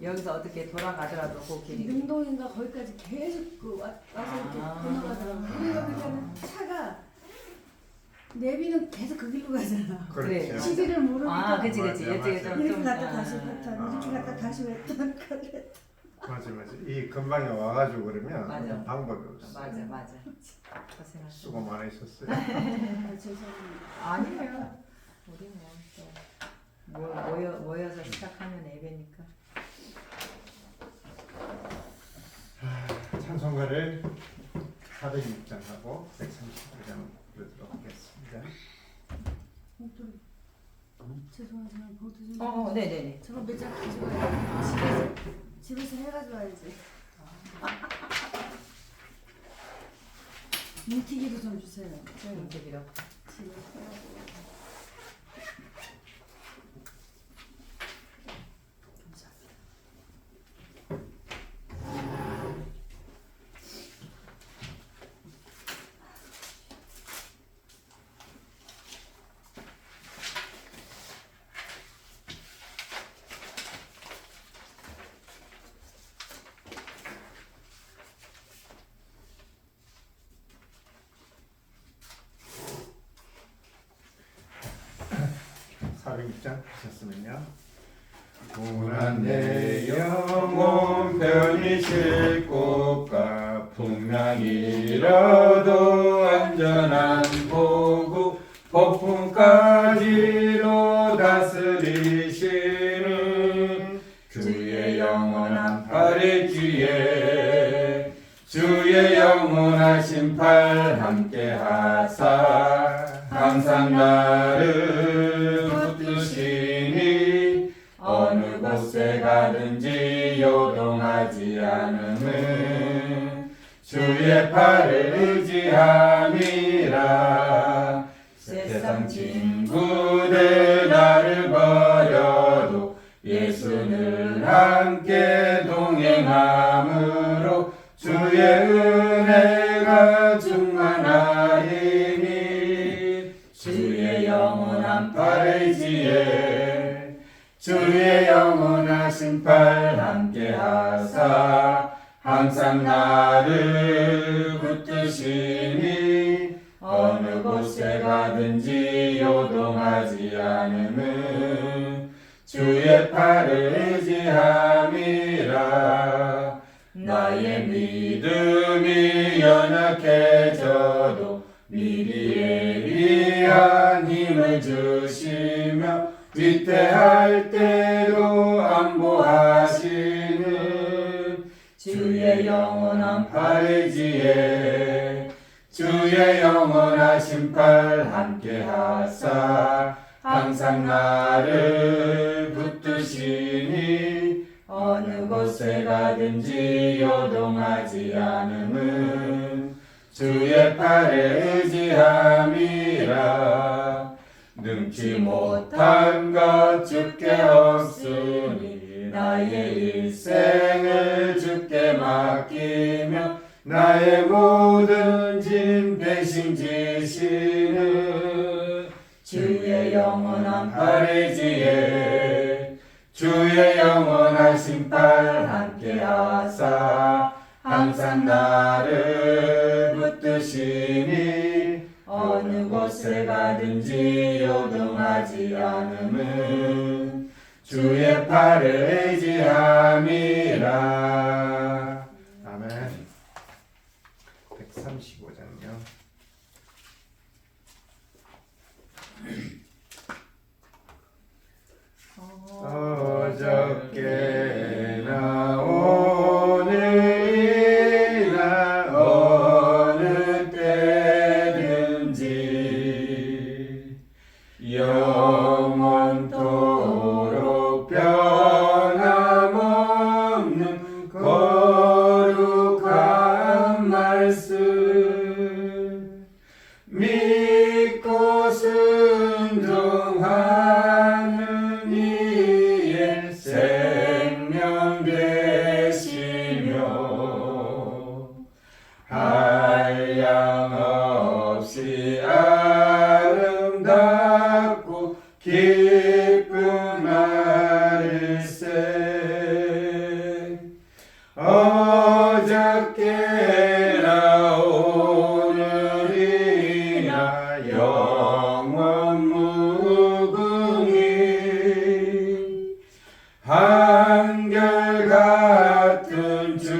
여기서 어떻게 돌아가더라도 그 길이. 능동인가 거기까지 계속 와서 이렇게 건너가더라고. 우리가 그러니까 차가 내비는 계속 그 길로 가잖아. 그래. 그렇죠. 시기를 모르니까. 그치. 맞아, 이쪽에 맞아. 좀 이렇게 갔다 아, 다시 패턴, 이렇게 갔다 다시 패턴. 맞아. 이 근방에 와가지고 그러면 맞아. 방법이 없어. 맞아. 고생하셨어. 수고 많으셨어요. 죄송합니다. 아니에요. 우리 모여서 시작하면 예배니까. 찬송가를 406장하고 139장 부르도록 하겠습니다. 죄송하지만 봉투 좀. 네네네. 저거 몇 장 가져가야 집에서 해가지고 와야지. 뭉티기도 좀 주세요. 인테기로. 집에서 해가지고. 하셨으면요. 고난 내 영혼 편히 쉴 곳과 풍랑이 일어도 안전한 보고 폭풍까지도 다스리시는 주의 영원한 팔의 뒤에 주의 영원하신 팔 함께 하사 항상 나를 붙드시니 어느 곳에 가든지 요동하지 않음은 주의 팔을 의지함이라. 세상 친구들 나를 버려도 예수를 함께 동행함으로 주의 은혜가 충만하리니 주의 영원한 팔 의지에 주의 영원하신 팔 함께 하사 항상 나를 붙드시니 어느 곳에 가든지 요동하지 않음은 주의 팔을 의지함이라. 나의 믿음이 연약해져도 미리 예리한 힘을 주시며 위태할 때도 안보하시는 주의 영원한 팔 의지에 주의 영원하신 팔 함께 하사 항상 나를 붙드시니 어느 곳에 가든지 요동하지 않음은 주의 팔에 의지함이라. 능치 못한 것 주께 없으니 나의 일생을 주께 맡기며 나의 모든 짐 대신 지시는 주의 영원한 팔 의지에 주의 영원하신 팔 함께 하사 항상 나를 붙드시니 어느 곳에 가든지 요동하지 않음은 주의 팔을 의지함이라. 아멘. 135장요. 어저께나 오늘이나 어느 때든지 영원토록 변함없는 거룩한 말씀 믿고 순종하는 이의 생명 되시며 한량없이 아름답고 기쁜 말일세. 한결같은 주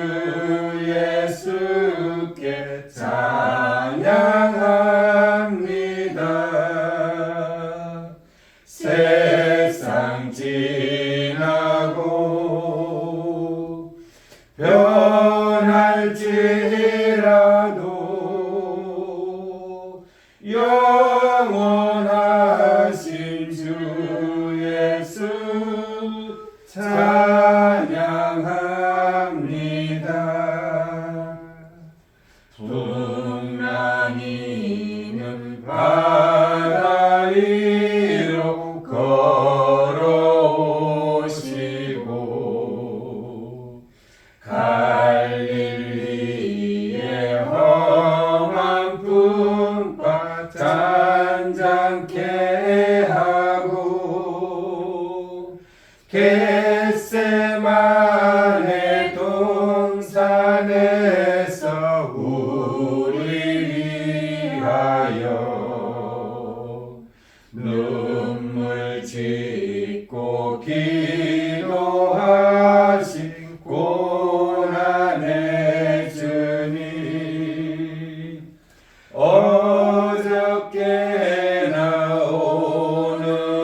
예수께 찬양합니다. 세상 지나고 변할지라도 영원하신 주 예수 찬양합니다. 풍랑이는 바다 위로 걸어오시고 갈릴리의 험한 품바 잔잔케 하고 겟세마네 동산에서 우리 위하여 눈물 짓고 기도하신 고난의 주님 어저께나 오늘이나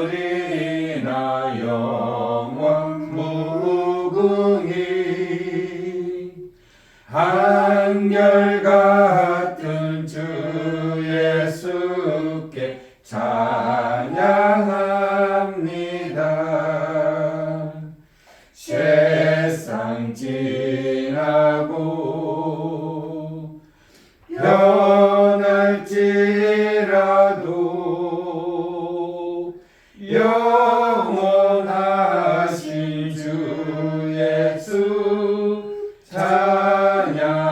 영원 무궁히 한결같은 주 예수께 찬양합니다. 세상 지나고 변할지라도 영원하신 주 예수 찬양합니다.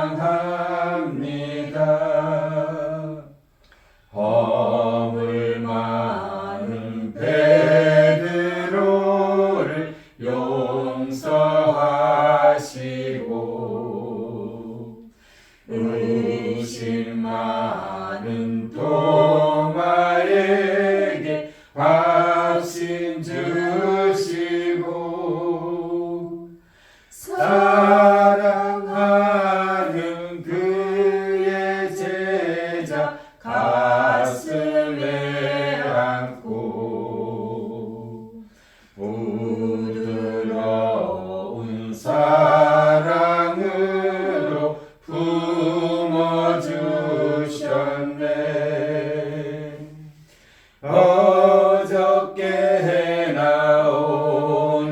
허물 많은 베드로를 용서하시고 의심 많은 도마에게 확신 주시고 사랑하는 그의 제자 가슴에 안고 부드러운 사랑으로 품어주셨네. 어저께나 오늘이나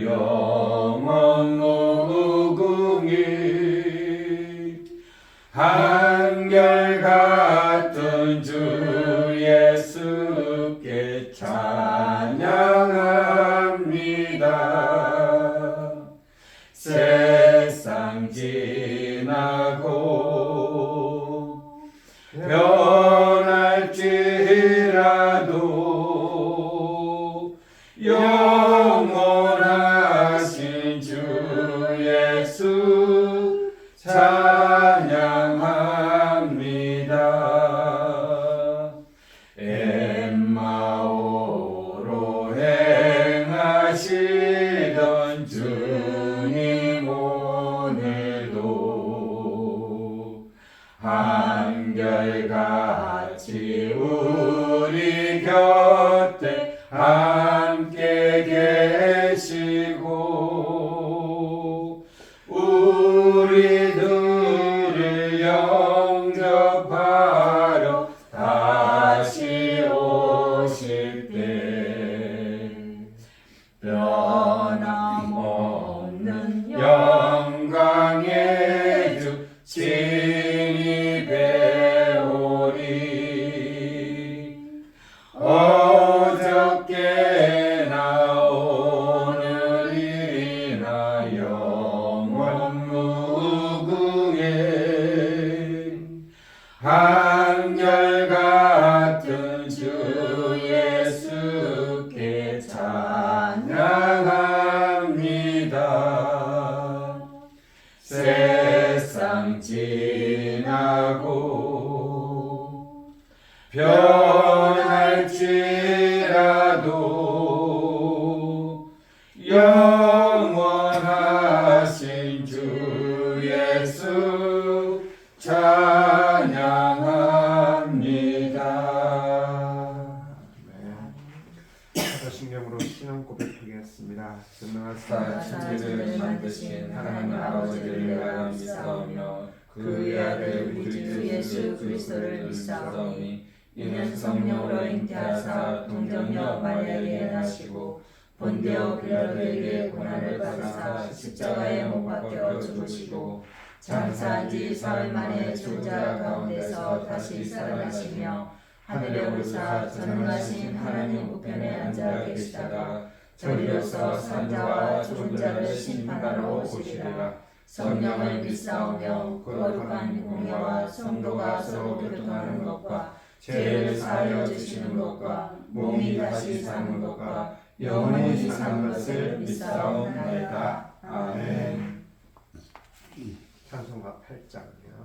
영원 무궁히 한결같은 주 예수께 찬양합니다. 세상 지나고 변할지라도 영원하신 주 예수 찬양합니다. 엠마오로 행하시던 주님 오늘도 한결같이 우리 곁에 함께 계시고 우리들을 영접하러 다시 오실 때 변함없는 영광의 주 진이 배우리. 어저께나 오늘이나 영원 무궁해 한결같은 주 예수께 찬양합니다. 세상 지나고 변할지라도 영원하신 주 예수 찬양합니다. 사도신경으로 신앙 고백하겠습니다. 다 천지를 만드신 하나님 아버지를 나가 믿사오며 그의 아들 우리 주 예수 그리스도를 믿사오니 이는 성령으로 잉태하사 동정녀 마리아에게 나시고 본디오 빌라도에게 고난을 받으사 십자가에 못 박혀 죽으시고 장사한 지 사흘 만에 죽자 가운데서 다시 살아나시며 하늘에 오르사 전능하신 하나님 우편에 앉아 계시다가 저리로서 산자와 죽은 자를 심판하러 오시리라. 성령을 믿사오며 거룩한 공예와 성도가 서로 교통하는 것과 죄를 사하여 주시는 것과 몸이 다시 사는 것과 영원히 사는 것을 믿사옵나이다. 아멘. 찬송가 8장이요.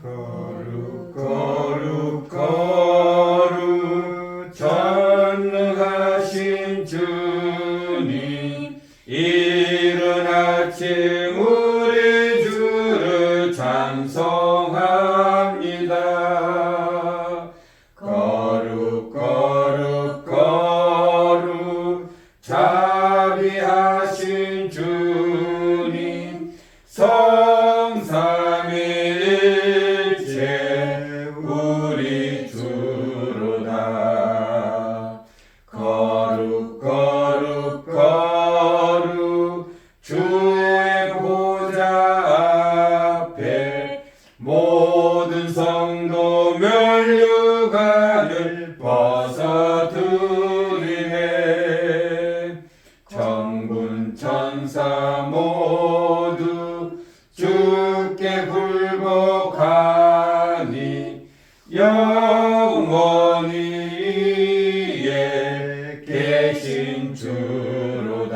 거룩 거룩 거룩 전능하신 주님 이른 아침 우리 주를 찬송합니다. 거룩 거룩 거룩 자비하신 주님 성삼위일체 우리 주로다. 거룩 거룩 거룩 주의 보좌 앞에 모든 성도 면류관을 벗어드리네. 천군 천사 모두 주께 굴복하니 영원히 위에 계신 주로다.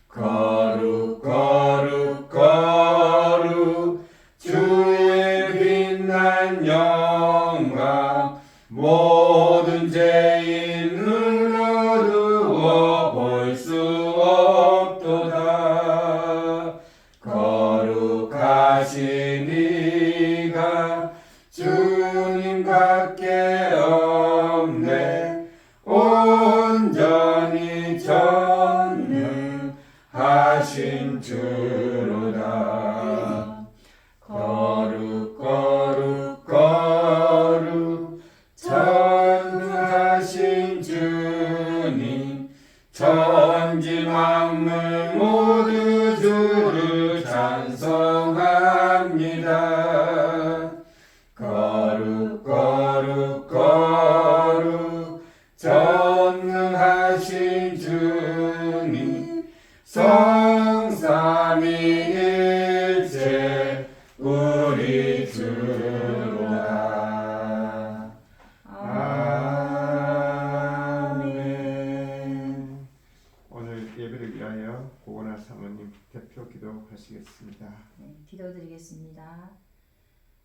거룩 거룩 거룩 주의 빛난 영광 모든 죄인 눈어두어 볼 수 없도다. 거룩하신 이가 주님밖에 없네. 온전히 전능하신 주로다. 거룩 거룩 거룩 전능하신 주님 천지 만물 모두 주를 찬송합니다. 거룩 거룩 거룩 전능하신 주님 성삼위일체 우리 주로다. 아멘. 오늘 예배를 위하여 고건아 사모님 대표 기도하시겠습니다. 네, 기도드리겠습니다.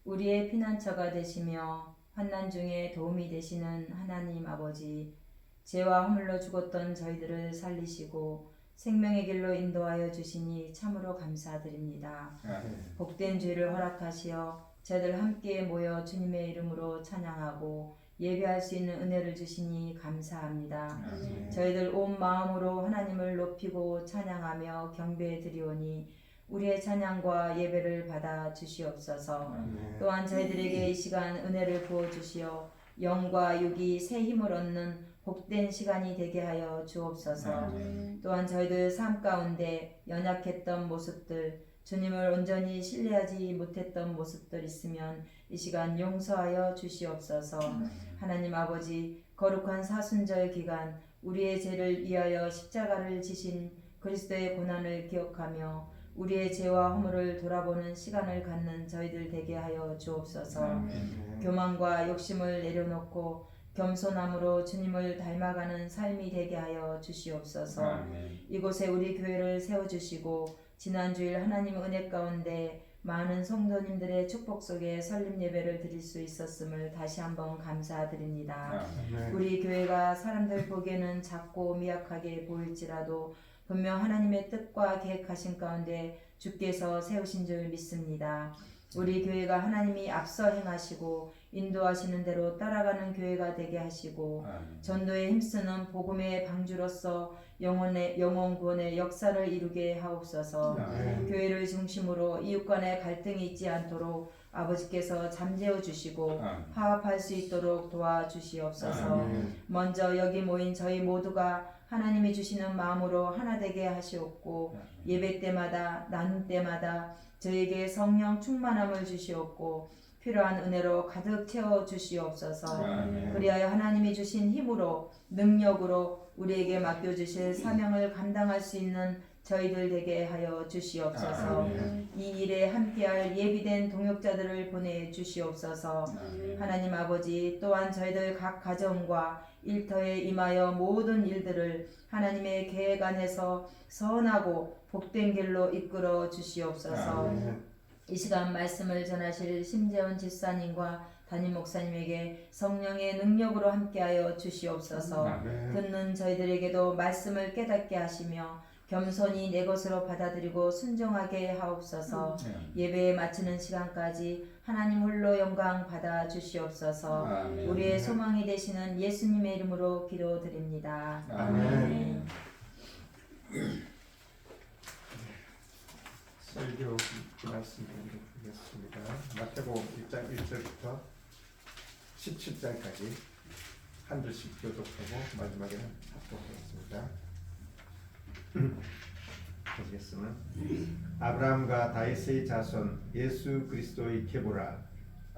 우리의 피난처가 되시며 환난 중에 도움이 되시는 하나님 아버지, 죄와 허물로 죽었던 저희들을 살리시고 생명의 길로 인도하여 주시니 참으로 감사드립니다. 복된 죄를 허락하시어 저희들 함께 모여 주님의 이름으로 찬양하고 예배할 수 있는 은혜를 주시니 감사합니다. 저희들 온 마음으로 하나님을 높이고 찬양하며 경배해 드리오니 우리의 찬양과 예배를 받아 주시옵소서. 또한 저희들에게 이 시간 은혜를 부어 주시어 영과 육이 새 힘을 얻는 복된 시간이 되게 하여 주옵소서. 또한 저희들 삶 가운데 연약했던 모습들, 주님을 온전히 신뢰하지 못했던 모습들 있으면 이 시간 용서하여 주시옵소서. 하나님 아버지, 거룩한 사순절 기간 우리의 죄를 위하여 십자가를 지신 그리스도의 고난을 기억하며 우리의 죄와 허물을 돌아보는 시간을 갖는 저희들 되게 하여 주옵소서. 교만과 욕심을 내려놓고 겸손함으로 주님을 닮아가는 삶이 되게 하여 주시옵소서. 이곳에 우리 교회를 세워주시고 지난주일 하나님 은혜 가운데 많은 성도님들의 축복 속에 설립 예배를 드릴 수 있었음을 다시 한번 감사드립니다. 아멘. 우리 교회가 사람들 보기에는 작고 미약하게 보일지라도 분명 하나님의 뜻과 계획하신 가운데 주께서 세우신 줄 믿습니다. 우리 교회가 하나님이 앞서 행하시고 인도하시는 대로 따라가는 교회가 되게 하시고 아멘. 전도에 힘쓰는 복음의 방주로서 영혼 구원의 역사를 이루게 하옵소서. 아멘. 교회를 중심으로 이웃 간의 갈등이 있지 않도록 아버지께서 잠재워 주시고 아멘. 화합할 수 있도록 도와주시옵소서. 아멘. 먼저 여기 모인 저희 모두가 하나님이 주시는 마음으로 하나 되게 하시옵고 예배 때마다 나눔 때마다 저에게 성령 충만함을 주시옵고 필요한 은혜로 가득 채워 주시옵소서. 아멘. 그리하여 하나님이 주신 힘으로 능력으로 우리에게 맡겨주실 사명을 감당할 수 있는 저희들 되게 하여 주시옵소서. 아멘. 이 일에 함께할 예비된 동역자들을 보내 주시옵소서. 하나님 아버지 또한 저희들 각 가정과 일터에 임하여 모든 일들을 하나님의 계획 안에서 선하고 복된 길로 이끌어 주시옵소서. 아멘. 이 시간 말씀을 전하실 심재원 집사님과 담임 목사님에게 성령의 능력으로 함께하여 주시옵소서. 아멘. 듣는 저희들에게도 말씀을 깨닫게 하시며 겸손히 내 것으로 받아들이고 순종하게 하옵소서. 예배에 마치는 시간까지 하나님 홀로 영광 받아 주시옵소서. 아멘. 우리의 소망이 되시는 예수님의 이름으로 기도드립니다. 아멘. 설교 말씀 드리겠습니다. 마태복음 1장 1절부터 17절까지 한 절씩 교독하고 마지막에는 합독하겠습니다. 보시겠으면 아브라함과 다윗의 자손 예수 그리스도의 계보라.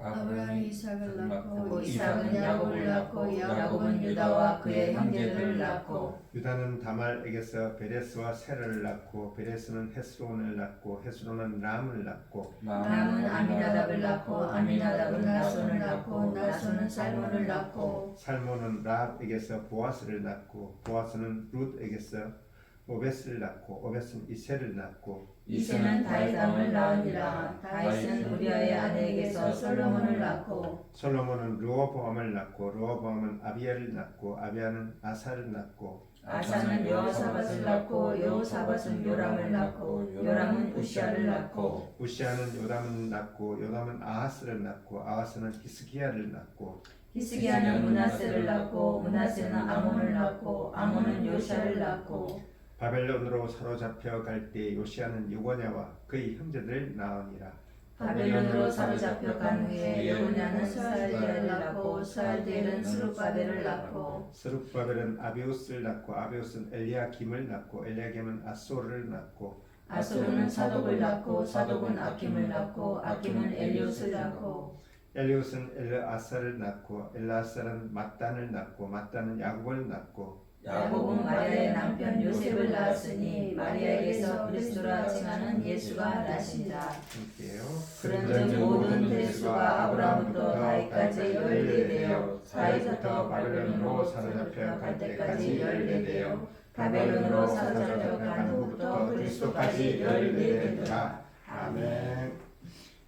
아브라함이 이삭을 낳고 이삭은 야곱을 낳고 야곱은 유다와 그의 형제들을 낳고 유다는 다말에게서 베레스와 세라를 낳고 베레스는 헤스론을 낳고 헤스론은 람을 낳고 람은 아미나답을 낳고 아미나답은 나손을 낳고 나손은 살몬을 낳고 살몬은 라합에게서 보아스를 낳고 보아스는 룻에게서 오벳을 낳고 오벳은 이세를 낳고 이세는 다윗 왕을 낳으니라. 다윗은 우리아의 아내에게서 솔로몬을 낳고 솔로몬은 르호보암을 낳고 르호보암은 아비야를 낳고 아비야는 아사를 낳고 아사는 여호사밧을 낳고 여호사밧은 요람을 낳고 요람은 우시아를 낳고 우시아는 요담을 낳고 요담은 아하스를 낳고 아하스는 히스기야를 낳고 히스기야는 므낫세를 낳고 므낫세는 아몬을 낳고 아몬은 요시아를 낳고 바벨론으로 사로잡혀 갈 때 요시아는 요고냐와 그의 형제들을 낳으니라. 바벨론으로 사로잡혀 간 후에 여고냐는 스알디엘을 낳고 스알디엘은 스룹바벨을 낳고 스룹바벨은 아비우스를 낳고 아비우스는 엘리야김을 낳고 엘리야김은 아소를 낳고 아소르는 사독을 낳고 사독은 아킴을 낳고 아킴은 엘리웃을 낳고 엘리웃은 엘르아사를 낳고 엘르아사는 mat단을 낳고 mat단은 야곱을 낳고 야곱은 마리아의 남편 요셉을 낳았으니 마리아에게서 그리스도라 칭하는 예수가 나신다. 함께요. 그런즉 모든 대수가 아브라함부터 다윗까지 14대요 다윗부터 바벨론으로 사로잡혀 갈 때까지 14대요 바벨론으로 사로잡혀 간 후부터 그리스도까지 14대더라. 아멘.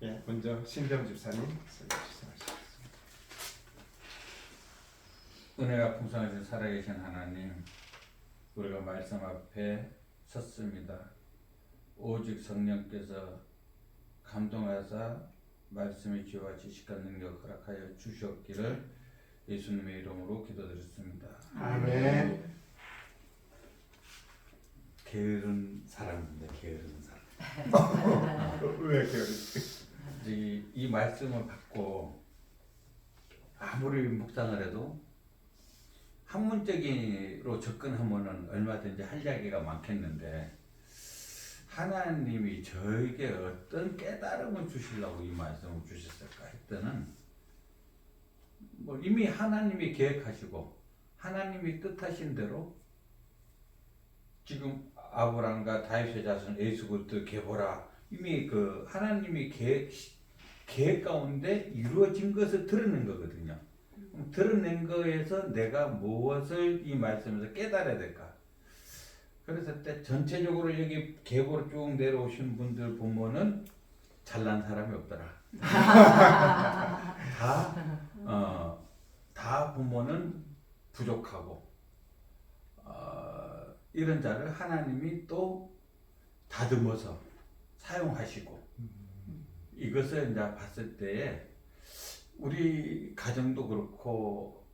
예, 먼저 신정 집사님 설교하시겠습니다. 은혜가 풍성하신 살아계신 하나님, 우리가 말씀 앞에 섰습니다. 오직 성령께서 감동하사 말씀의 지혜와 지식과 능력 허락하여 주셨기를 예수님의 이름으로 기도드렸습니다. 아멘. 게으른 사람인데 게으른 사람. 왜 그러지? 이 말씀을 받고 아무리 묵상을 해도 학문적으로 접근하면은 얼마든지 할 이야기가 많겠는데 하나님이 저에게 어떤 깨달음을 주시려고 이 말씀을 주셨을까 했더니 뭐 이미 하나님이 계획하시고 하나님이 뜻하신 대로 지금 아브라함과 다윗의 자손 예수 그리스도 계보라 이미 그 하나님이 계획 가운데 이루어진 것을 드러낸 거거든요. 드러낸 거에서 내가 무엇을 이 말씀에서 깨달아야 될까? 그래서 때 전체적으로 여기 계보로 쭉 내려오신 분들 보면은 잘난 사람이 없더라. 다 부모는 부족하고 이런 자를 하나님이 또 다듬어서 사용하시고 이것을 이제 봤을 때에 우리 가정도 그렇고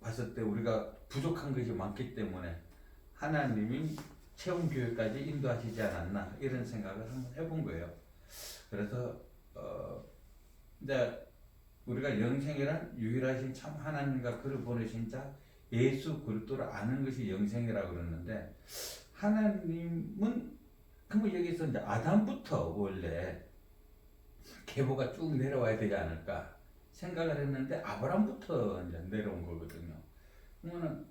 봤을 때 우리가 부족한 것이 많기 때문에 하나님이 체험 교육까지 인도하시지 않았나 이런 생각을 한번 해본 거예요. 그래서 이제 우리가 영생이란 유일하신 참 하나님과 그를 보내신 자 예수 그리스도를 아는 것이 영생이라고 그러는데 하나님은 그럼 여기서 이제 아담부터 원래 계보가 쭉 내려와야 되지 않을까 생각을 했는데 아브람부터 이제 내려온 거거든요. 그러면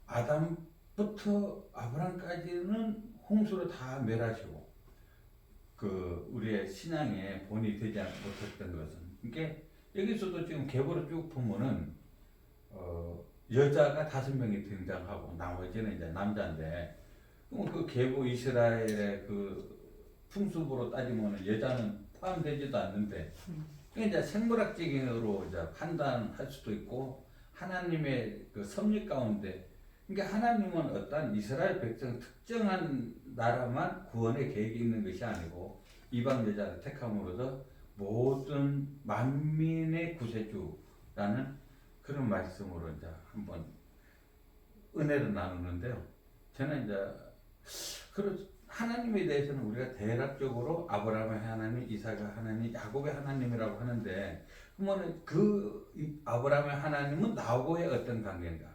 아담부터 아브람까지는 홍수로 다 멸하시고 그 우리의 신앙의 본이 되지 못했던 것은 이게 여기서도 지금 계보를 쭉 보면은 여자가 5명이 등장하고 나머지는 이제 남자인데 그럼 그 계보 이스라엘의 그 풍습으로 따지면 여자는 포함되지도 않는데 이게 이제 생물학적으로 이제 판단할 수도 있고 하나님의 그 섭리 가운데 그러니까 하나님은 어떤 이스라엘 백성 특정한 나라만 구원의 계획이 있는 것이 아니고 이방 여자를 택함으로써 모든 만민의 구세주라는 그런 말씀으로 이제 한번 은혜를 나누는데요. 저는 이제 하나님에 대해서는 우리가 대략적으로 아브라함의 하나님, 이삭의 하나님, 야곱의 하나님이라고 하는데 그러면 그 아브라함의 하나님은 나하고의 어떤 관계인가?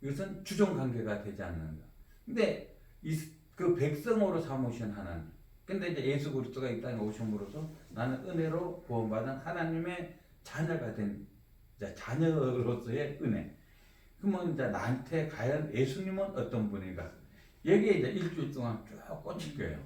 이것은 주종 관계가 되지 않는다. 근데 그 백성으로 삼으신 하나님. 근데 이제 예수 그리스도가 이 땅에 오심으로써 나는 은혜로 구원받은 하나님의 자녀가 된 자녀로서의 은혜. 그러면 이제 나한테 과연 예수님은 어떤 분인가? 여기에 이제 일주일 동안 쭉 꽂힐 거예요.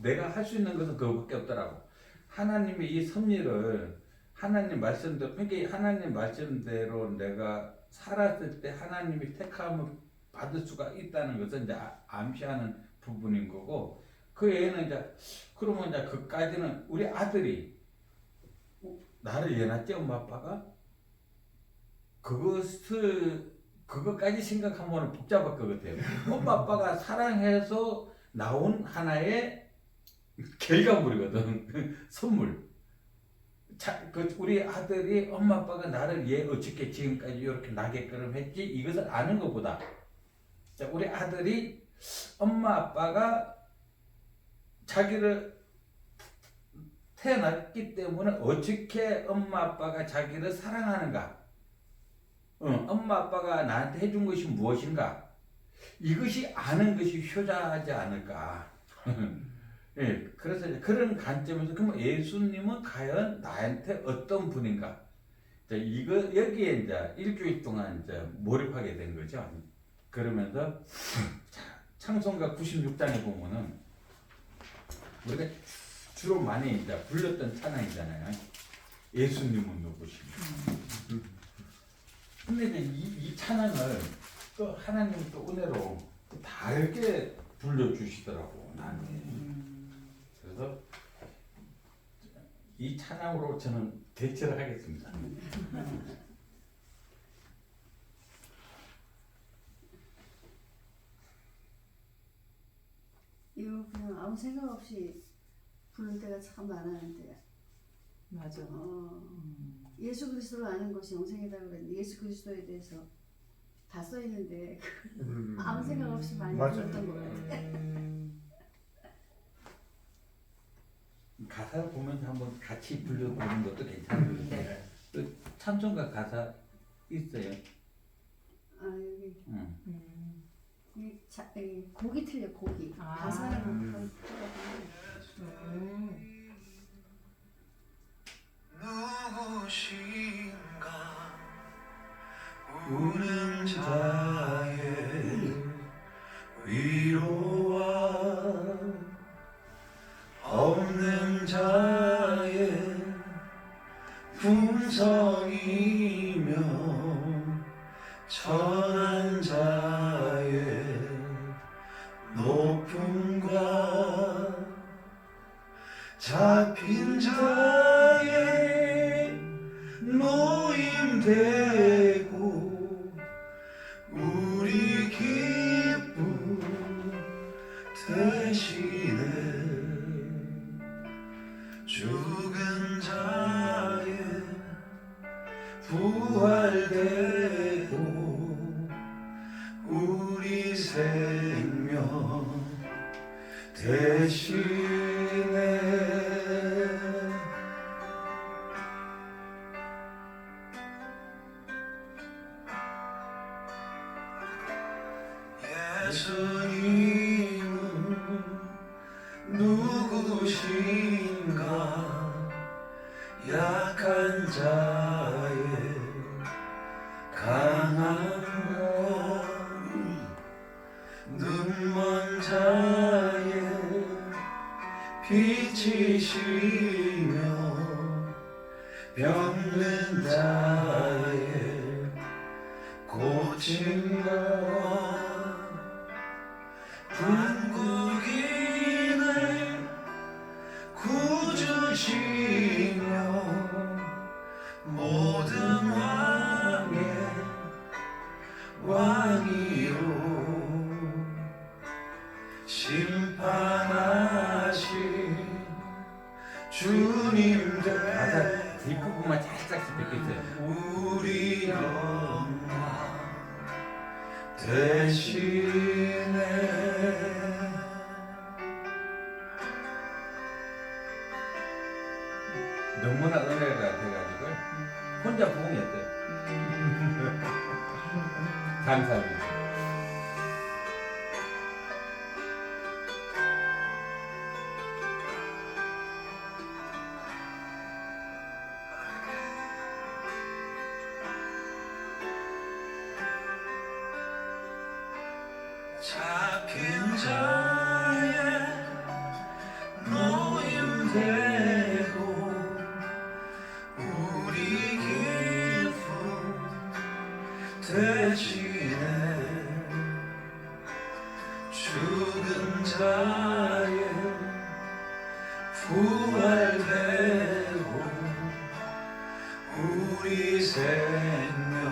내가 할 수 있는 것은 그거밖에 없더라고. 하나님의 이 섭리를 하나님 말씀대로, 그러니까 하나님 말씀대로 내가 살았을 때 하나님이 택함을 받을 수가 있다는 것은 이제 암시하는 부분인 거고, 그 외에는 이제 그러면 이제 그까지는 우리 아들이 나를 예놨지 엄마 아빠가 그것까지 생각하면 복잡할 것 같아요. 엄마 아빠가 사랑해서 나온 하나의 결과물이거든. 선물. 우리 아들이 엄마 아빠가 나를 어떻게 지금까지 이렇게 나게끔 했지 이것을 아는 것보다 우리 아들이 엄마 아빠가 자기를 태어났기 때문에 어떻게 엄마 아빠가 자기를 사랑하는가, 엄마 아빠가 나한테 해준 것이 무엇인가, 이것이 아는 것이 효자하지 않을까. 예, 그래서 그런 관점에서 그럼 예수님은 과연 나한테 어떤 분인가? 여기에 이제 일주일 동안 이제 몰입하게 된 거죠. 그러면서 찬송가 96장에 보면은 우리가 주로 많이 이제 불렀던 찬양이잖아요. 예수님은 누구신가? 근데 이제 이 찬양을 또 하나님 또 은혜로 또 다르게 불러주시더라고 나한테. 그래서 이 찬양으로 저는 대체를 하겠습니다. 이거 그냥 아무 생각 없이 부를 때가 참 많았는데 맞아. 예수 그리스도를 아는 것이 영생이라고 그랬는데 예수 그리스도에 대해서 다 써 있는데 아무 생각 없이 많이 맞아요. 불렀던 것 같아요. 가사 보면서 한번 같이 불러보는 것도 괜찮은데 네. 그 찬송가 가사 있어요. 아 여기 음. 이 곡이 틀려 곡이 아. 가사는 곡이 누구신가 우는 자의 위로와 없는 자의 풍성이며 천한 자의 높음과 잡힌 자의 노임되고 우리 기쁨 대신에 죽은 자의 부활되고 우리 생명 대신에 예수님은 누구신가 약한 자의 강한 눈먼 자의 빛이시며 병든 자의 고친 것 한국인을 구주시며 모든 왕의 왕이요 심판하신 주님들 가사 뒷부분만 살짝씩 뺏겼어요. 우리 영광 대신에 너무나 은혜가 돼가지고 혼자 부흥했어요. 감사합니다. 잡힌 자의 노임되고 우리 기쁨 대신에 죽은 자의 부활되고 우리 생명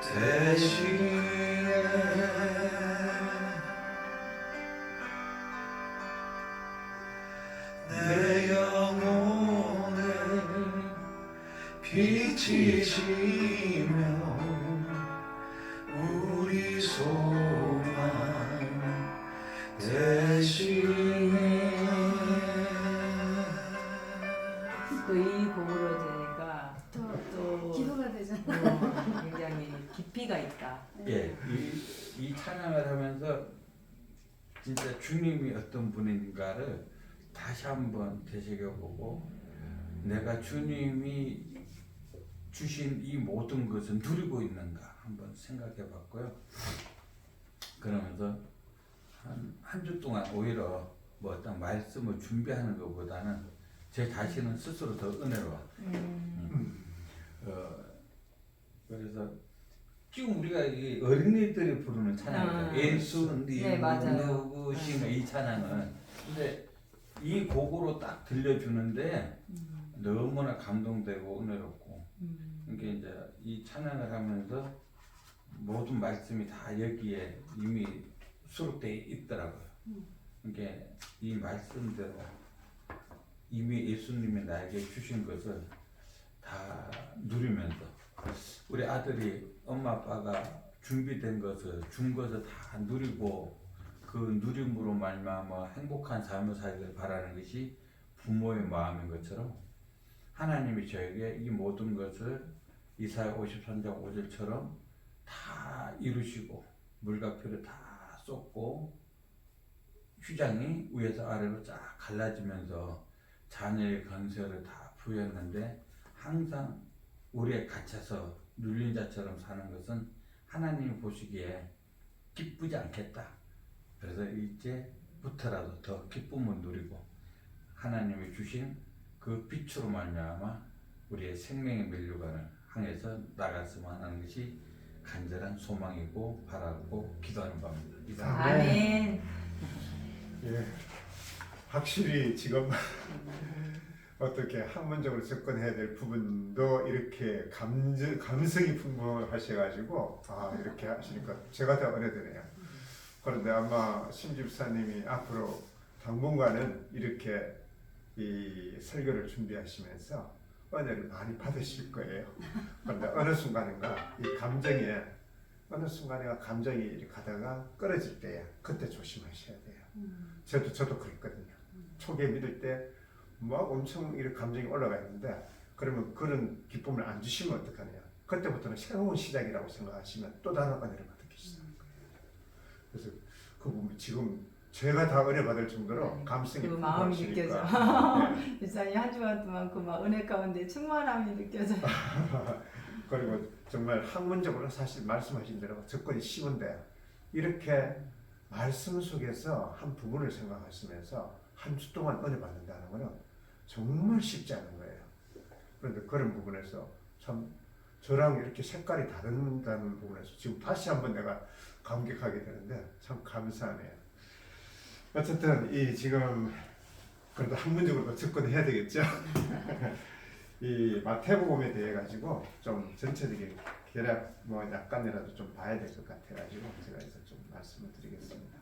대신에 내 영혼에 빛이시며 우리 소망 대신에 또 이 곡으로 제가 또 기도가 되잖아. 굉장히 깊이가 있다. 예, 이 찬양을 하면서 진짜 주님이 어떤 분인가를 다시 한번 되새겨보고 내가 주님이 주신 이 모든 것을 누리고 있는가 한번 생각해봤고요. 그러면서 한 주 동안 오히려 뭐 어떤 말씀을 준비하는 것보다는 제 자신은 스스로 더 은혜로워. 그래서 지금 우리가 이 어린이들이 부르는 찬양이죠. 예수님 네, 맞아요. 누구신가 이 찬양은. 근데 이 곡으로 딱 들려주는데 너무나 감동되고 은혜롭고. 그러니까 이제 이 찬양을 하면서 모든 말씀이 다 여기에 이미 수록되어 있더라고요. 그러니까 이 말씀대로 이미 예수님이 나에게 주신 것을 다 누리면서 우리 아들이 엄마 아빠가 준비된 것을 준 것을 다 누리고 그 누림으로 말미암아 행복한 삶을 살기를 바라는 것이 부모의 마음인 것처럼 하나님이 저에게 이 모든 것을 이사야 53장 5절처럼 다 이루시고 물과 피를 다 쏟고 휘장이 위에서 아래로 쫙 갈라지면서 자녀의 건설을 다 부여했는데 항상 우리에 갇혀서 눌린 자처럼 사는 것은 하나님이 보시기에 기쁘지 않겠다. 그래서 이제부터라도 더 기쁨을 누리고 하나님이 주신 그 빛으로 말미암아 우리의 생명의 면류관을 향해서 나갔으면 하는 것이 간절한 소망이고 바라고 기도하는 바입니다. 아멘. 예. 확실히 지금 어떻게 학문적으로 접근해야 될 부분도 이렇게 감성이 풍부하셔가지고 이렇게 하시니까 제가 더 어려드네요. 그런데 아마 심집사님이 앞으로 당분간은 이렇게 이 설교를 준비하시면서 은혜를 많이 받으실 거예요. 그런데 어느 순간인가 이 감정에 감정이 이렇게 가다가 끊어질 때야 그때 조심하셔야 돼요. 저도 그랬거든요. 초기에 믿을 때 막 엄청 이렇게 감정이 올라가 있는데 그러면 그런 기쁨을 안 주시면 어떡하냐. 그때부터는 새로운 시작이라고 생각하시면 또 다른 은혜를 받기 시작할 거예요. 그래서 그 부분 지금 제가 다 은혜 받을 정도로 네, 감성이 그 마음이 풍부하시니까. 네. 일상이 한 주간 동안 그 막 은혜 가운데 충만함이 느껴져요. 그리고 정말 학문적으로 사실 말씀하신 대로 접근이 쉬운데 이렇게 말씀 속에서 한 부분을 생각하시면서 한 주 동안 은혜 받는다는 것은 정말 쉽지 않은 거예요. 그런데 그런 부분에서 참 저랑 이렇게 색깔이 다른다는 부분에서 지금 다시 한번 내가 감격하게 되는데 참 감사하네요. 어쨌든 이 지금 그래도 학문적으로 접근해야 되겠죠. 이 마태복음에 대해 가지고 좀 전체적인 개략 약간이라도 좀 봐야 될 것 같아 가지고 제가 그래서 좀 말씀을 드리겠습니다.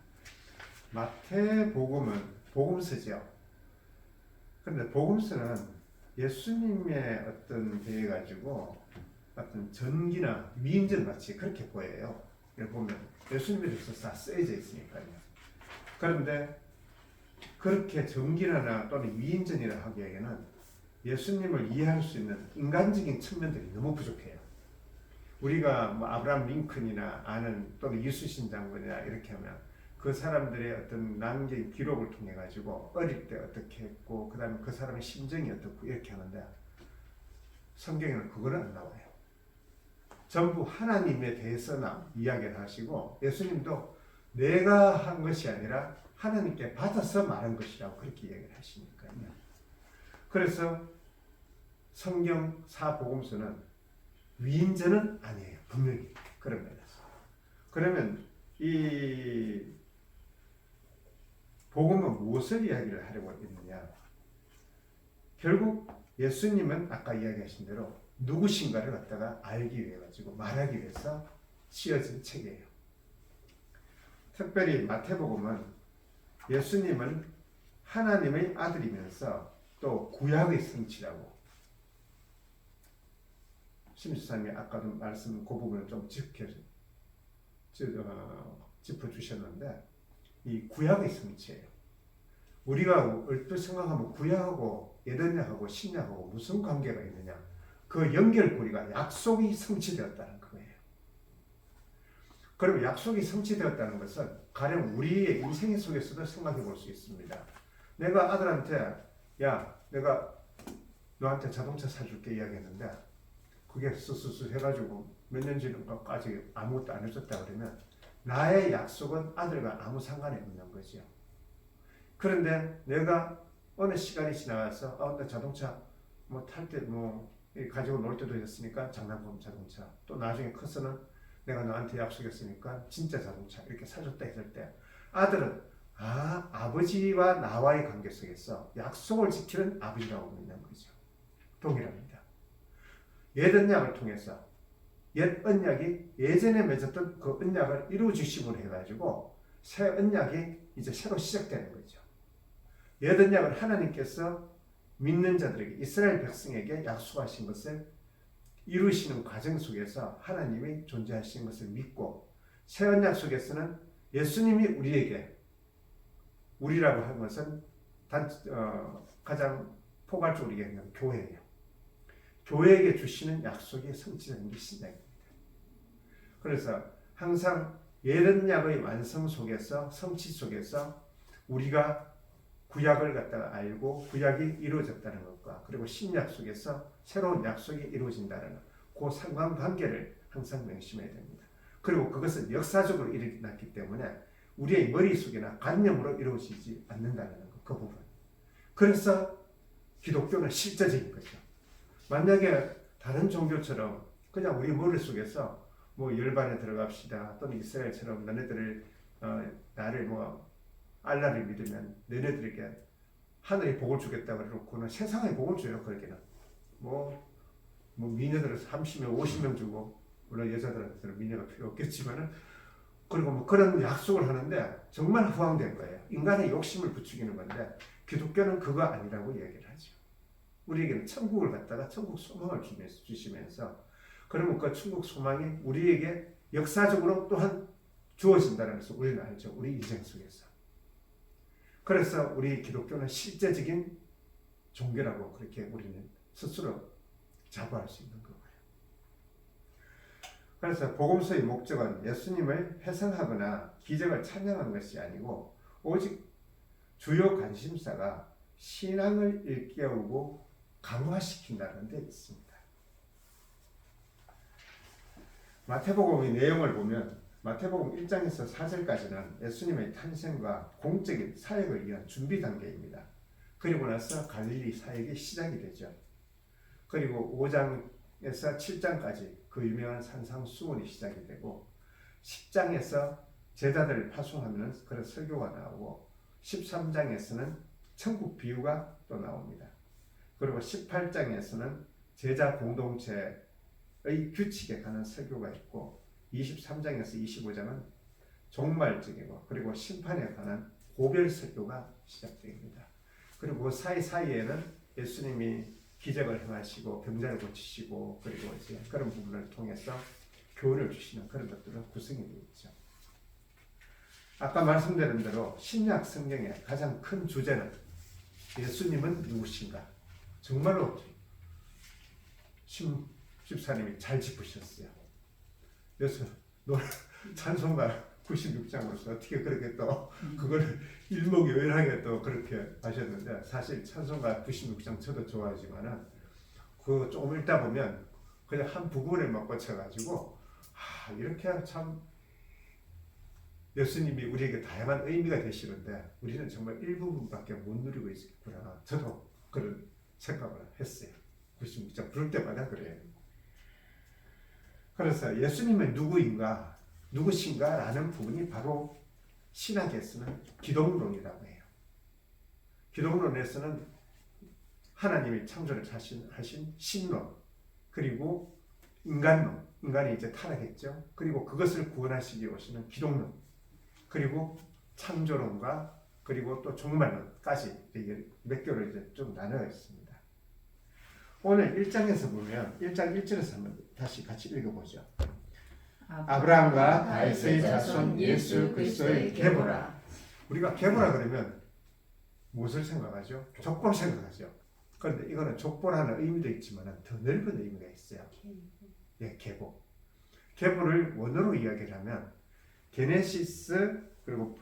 마태복음은 복음서죠. 그런데 복음서는 예수님의 어떤 대해 가지고 어떤 전기나 위인전 같이 그렇게 보여요. 이렇게 보면 예수님에 대해서 다 쓰여져 있으니까요. 그런데 그렇게 전기나 또는 위인전이라 하기에는 예수님을 이해할 수 있는 인간적인 측면들이 너무 부족해요. 우리가 뭐 아브라함 링컨이나 아는 또는 이수신 장군이나 이렇게 하면 그 사람들의 어떤 남긴 기록을 통해 가지고 어릴 때 어떻게 했고 그 다음에 그 사람의 심정이 어떻고 이렇게 하는데 성경에는 그거는 안 나와요. 전부 하나님에 대해서나 이야기를 하시고 예수님도 내가 한 것이 아니라 하나님께 받아서 말한 것이라고 그렇게 얘기를 하시니까요. 그래서 성경 사복음서는 위인전은 아니에요. 분명히 그런 면에서. 그러면 이 복음은 무엇을 이야기를 하려고 했느냐? 결국 예수님은 아까 이야기하신 대로 누구신가를 갖다가 알기 위해 가지고 말하기 위해서 쓰여진 책이에요. 특별히 마태복음은 예수님은 하나님의 아들이면서 또 구약의 성취라고 심수사님이 아까도 말씀 그 부분을 좀 짚어주셨는데 이 구약의 성취예요. 우리가 얼핏 생각하면 구약하고 예언약하고 신약하고 무슨 관계가 있느냐? 그 연결고리가 약속이 성취되었다는 거예요. 그럼 약속이 성취되었다는 것은 가령 우리의 인생 속에서도 생각해 볼 수 있습니다. 내가 아들한테 내가 너한테 자동차 사줄게 이야기했는데 그게 스스스 해가지고 몇 년 지나까지 아무것도 안 해줬다 그러면 나의 약속은 아들과 아무 상관이 없는 거죠. 그런데 내가 어느 시간이 지나가서 나 자동차 탈 때 가지고 놀 때도 있었으니까 장난감 자동차 또 나중에 커서는 내가 너한테 약속했으니까 진짜 자동차 이렇게 사줬다 했을 때 아들은 아버지와 나와의 관계 속에서 약속을 지키는 아버지라고 믿는 거죠. 동일합니다. 옛 언약을 통해서 옛 언약이 예전에 맺었던 그 언약을 이루어 주심으로 해가지고 새 언약이 이제 새로 시작되는 거죠. 옛 언약은 하나님께서 믿는 자들에게 이스라엘 백성에게 약속하신 것을 이루시는 과정 속에서 하나님이 존재하시는 것을 믿고 새 언약 속에서는 예수님이 우리라고 하는 것은 가장 포괄적으로 얘기하면 교회예요. 교회에게 주시는 약속이 성취되는 게 신약입니다. 그래서 항상 옛 언약의 완성 속에서 성취 속에서 우리가 구약을 갖다가 알고 구약이 이루어졌다는 것과 그리고 신약 속에서 새로운 약속이 이루어진다는 그 상관관계를 항상 명심해야 됩니다. 그리고 그것은 역사적으로 일어났기 때문에 우리의 머릿속이나 관념으로 이루어지지 않는다는 것, 그 부분. 그래서 기독교는 실제적인 거죠. 만약에 다른 종교처럼 그냥 우리 머릿속에서 열반에 들어갑시다 또는 이스라엘처럼 너네들을 나를 알라를 믿으면 너네들에게 하늘이 복을 주겠다 그래놓고는 세상에 복을 줘요. 그러기는 뭐 미녀들은 30명 50명 주고 물론 여자들한테는 미녀가 필요 없겠지만은 그리고 뭐 그런 약속을 하는데 정말 허황된 거예요. 인간의 욕심을 부추기는 건데 기독교는 그거 아니라고 얘기를 하죠. 우리에게는 천국을 갖다가 천국 소망을 주시면서 그러면 그 천국 소망이 우리에게 역사적으로 또한 주어진다는 것을 우리는 알죠. 우리 인생 속에서. 그래서 우리 기독교는 실제적인 종교라고 그렇게 우리는 스스로 자부할 수 있는 거예요. 그래서 복음서의 목적은 예수님을 회상하거나 기적을 찬양하는 것이 아니고 오직 주요 관심사가 신앙을 일깨우고 강화시킨다는 데 있습니다. 마태복음의 내용을 보면 마태복음 1장에서 4절까지는 예수님의 탄생과 공적인 사역을 위한 준비 단계입니다. 그리고 나서 갈릴리 사역이 시작이 되죠. 그리고 5장에서 7장까지 그 유명한 산상수훈이 시작이 되고 10장에서 제자들을 파송하는 그런 설교가 나오고 13장에서는 천국 비유가 또 나옵니다. 그리고 18장에서는 제자 공동체의 규칙에 관한 설교가 있고 23장에서 25장은 종말적이고 그리고 심판에 관한 고별 설교가 시작됩니다. 그리고 그 사이사이에는 예수님이 기적을 행하시고 병자를 고치시고 그리고 이제 그런 부분을 통해서 교훈을 주시는 그런 것들은 구성이 되어 있죠. 아까 말씀드린 대로 신약 성경의 가장 큰 주제는 예수님은 누구신가? 정말로 집사님이 잘 짚으셨어요. 그래서 찬송가 96장으로서 어떻게 그렇게 또 그걸 일목요연하게 또 그렇게 하셨는데 사실 찬송가 96장 저도 좋아하지만은 그 조금 읽다 보면 그냥 한 부분에 막 꽂혀가지고 이렇게 참 예수님이 우리에게 다양한 의미가 되시는데 우리는 정말 일부분밖에 못 누리고 있구나. 저도 그런 생각을 했어요. 96장 부를 때마다 그래요. 그래서 예수님은 누구신가 라는 부분이 바로 신학에서는 기독론이라고 해요. 기독론에서는 하나님이 창조를 하신 신론, 그리고 인간론, 인간이 이제 타락했죠. 그리고 그것을 구원하시기 위해 오시는 기독론, 그리고 창조론과 그리고 또 종말론까지 몇 개로 이제 좀 나누어 있습니다. 오늘 1장에서 보면 1장 1절에서 한번 다시 같이 읽어보죠. 아브라함과 다윗의 자손 예수 그리스도의 계보라. 우리가 계보라 그러면 무엇을 생각하죠? 족보를 생각하죠. 그런데 이거는 족보라는 의미도 있지만 더 넓은 의미가 있어요. 예, 계보. 계보를 원어로 이야기를 하면 게네시스 그리고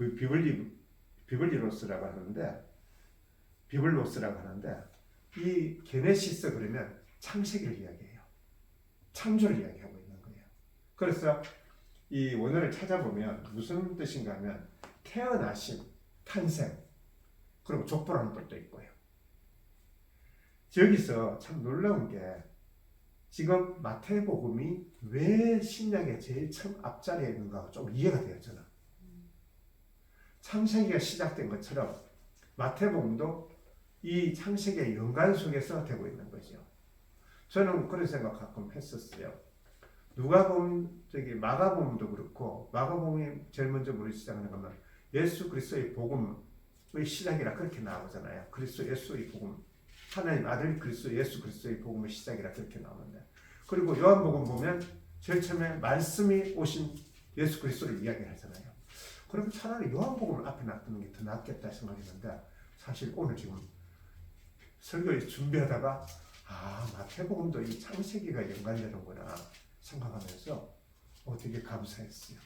비블리로스라고 하는데 이 게네시스 그러면 창세기를 이야기해요. 창조를 이야기하고 있는 거예요. 그래서 이 원어를 찾아보면 무슨 뜻인가 하면 태어나심, 탄생, 그리고 족보라는 뜻도 있고요. 여기서 참 놀라운 게 지금 마태복음이 왜 신약의 제일 처음 앞자리에 있는가 좀 이해가 돼요. 저는 창세기가 시작된 것처럼 마태복음도 이 창세기의 연관 속에서 되고 있는 거죠. 저는 그런 생각 가끔 했었어요. 마가복음도 그렇고 마가복음이 제일 먼저 우리 시작하는 거면 예수 그리스도의 복음의 시작이라 그렇게 나오잖아요. 그리스도 예수의 복음, 하나님 아들 그리스도 예수 그리스도의 복음의 시작이라 그렇게 나오는데, 그리고 요한복음 보면 제일 처음에 말씀이 오신 예수 그리스도를 이야기하잖아요. 그럼 차라리 요한복음을 앞에 놔두는 게 더 낫겠다 생각했는데 사실 오늘 지금 설교 준비하다가 마태복음도 이 창세기가 연관되는구나 생각하면서 되게 감사했어요.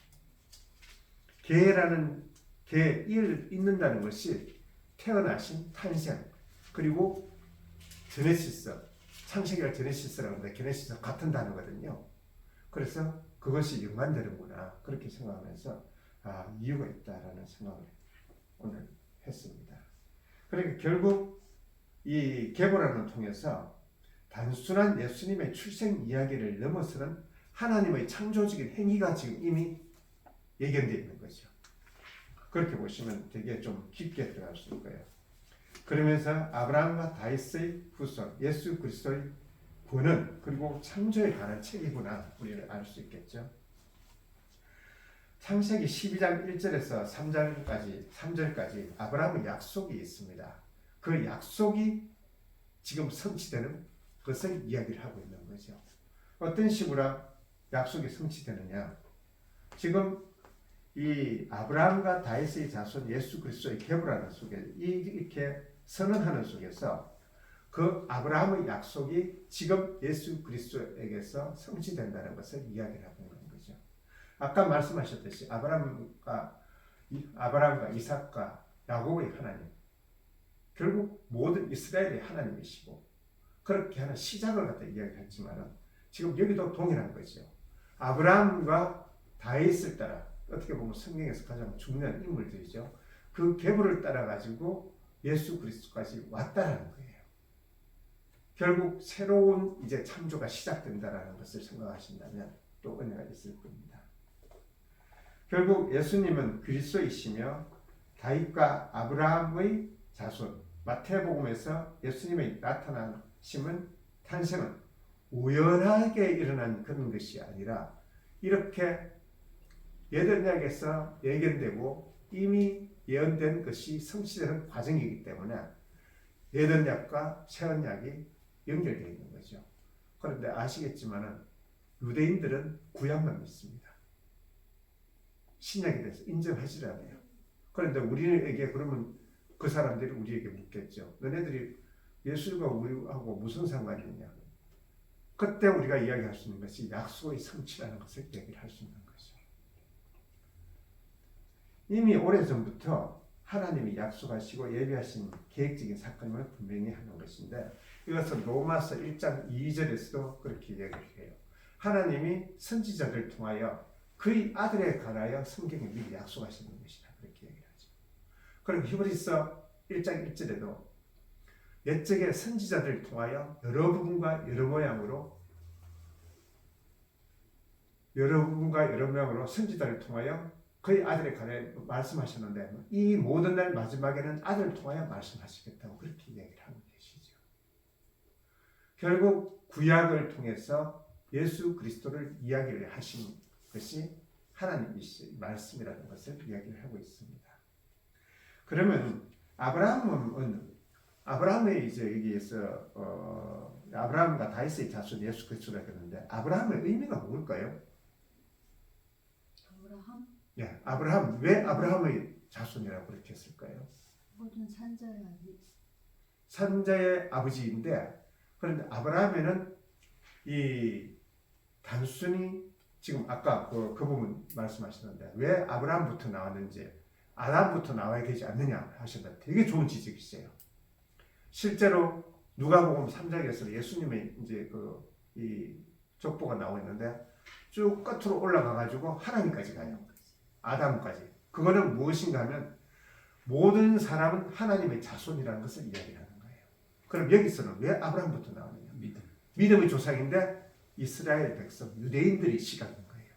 개를 잇는다는 것이 태어나신 탄생, 그리고 제네시스, 창세기가 제네시스라고 하는데 제네시스 같은 단어거든요. 그래서 그것이 연관되는구나 그렇게 생각하면서 이유가 있다라는 생각을 오늘 했습니다. 그러니까 결국 이 계보라는 통해서 단순한 예수님의 출생 이야기를 넘어서는 하나님의 창조적인 행위가 지금 이미 예견되어 있는 거죠. 그렇게 보시면 되게 좀 깊게 들어갈 수 있을 거예요. 그러면서 아브라함과 다윗의 후손 예수 그리스도의 구원 그리고 창조에 관한 책이구나 우리는 알 수 있겠죠. 창세기 12장 1절에서 3절까지 아브라함의 약속이 있습니다. 그 약속이 지금 성취되는 것을 이야기를 하고 있는 거죠. 어떤 식으로 약속이 성취되느냐? 지금 이 아브라함과 다윗의 자손 예수 그리스도의 계보라는 속에 이렇게 선언하는 속에서 그 아브라함의 약속이 지금 예수 그리스도에게서 성취된다는 것을 이야기를 하고 있는 거죠. 아까 말씀하셨듯이 아브라함과 이삭과 야곱의 하나님, 결국 모든 이스라엘의 하나님이시고 그렇게 하는 시작을 갖다 이야기했지만 지금 여기도 동일한 거죠. 아브라함과 다윗을 따라 어떻게 보면 성경에서 가장 중요한 인물들이죠. 그 계보를 따라 가지고 예수 그리스도까지 왔다라는 거예요. 결국 새로운 이제 창조가 시작된다라는 것을 생각하신다면 또 은혜가 있을 겁니다. 결국 예수님은 그리스도이시며 다윗과 아브라함의 자손, 마태복음에서 예수님의 탄생은 우연하게 일어난 그런 것이 아니라 이렇게 옛언약에서 예견되고 이미 예언된 것이 성취되는 과정이기 때문에 옛언약과 새언약이 연결되어 있는 거죠. 그런데 아시겠지만 유대인들은 구약만 믿습니다. 신약에 대해서 인정하지 않아요. 그런데 우리에게 그러면 그 사람들이 우리에게 묻겠죠. 너네들이 예수가 우리하고 무슨 상관이 있냐. 그때 우리가 이야기할 수 있는 것이 약속의 성취라는 것을 얘기를 할 수 있는 거죠. 이미 오래전부터 하나님이 약속하시고 예비하신 계획적인 사건을 분명히 하는 것인데 이것은 로마서 1장 2절에서도 그렇게 얘기를 해요. 하나님이 선지자들을 통하여 그의 아들에 관하여 성경에 미리 약속하시는 것이다. 그렇게 얘기를 하죠. 그리고 히브리서 1장 1절에도 옛적의 선지자들을 통하여 여러 부분과 여러 모양으로 선지자를 통하여 그의 아들에 관해 말씀하셨는데 이 모든 날 마지막에는 아들을 통하여 말씀하시겠다고 그렇게 얘기를 하고 계시죠. 결국 구약을 통해서 예수 그리스도를 이야기를 하신 것이 하나님의 말씀이라는 것을 이야기를 하고 있습니다. 그러면 아브라함의 이제 여기에서 아브라함과 다윗의 자손 예수 그리스도라고 했는데 아브라함의 의미가 뭘까요? 아브라함? 예, 아브라함 왜 아브라함의 자손이라고 그렇게 했을까요? 모든 산자의 아비. 산자의 아버지인데 그런데 아브라함에는 이 단순히 지금 아까 그 부분 말씀하셨는데 왜 아브라함부터 나왔는지 아담부터 나와야 되지 않느냐 하셨는데 되게 좋은 지적이세요. 실제로 누가복음 3장에서 예수님의 이제 이 족보가 나오고 있는데 쭉 끝으로 올라가 가지고 하나님까지 가요. 아담까지. 그거는 무엇인가 하면 모든 사람은 하나님의 자손이라는 것을 이야기하는 거예요. 그럼 여기서는 왜 아브라함부터 나오느냐? 믿음의 조상인데 이스라엘 백성, 유대인들이 시작한 거예요.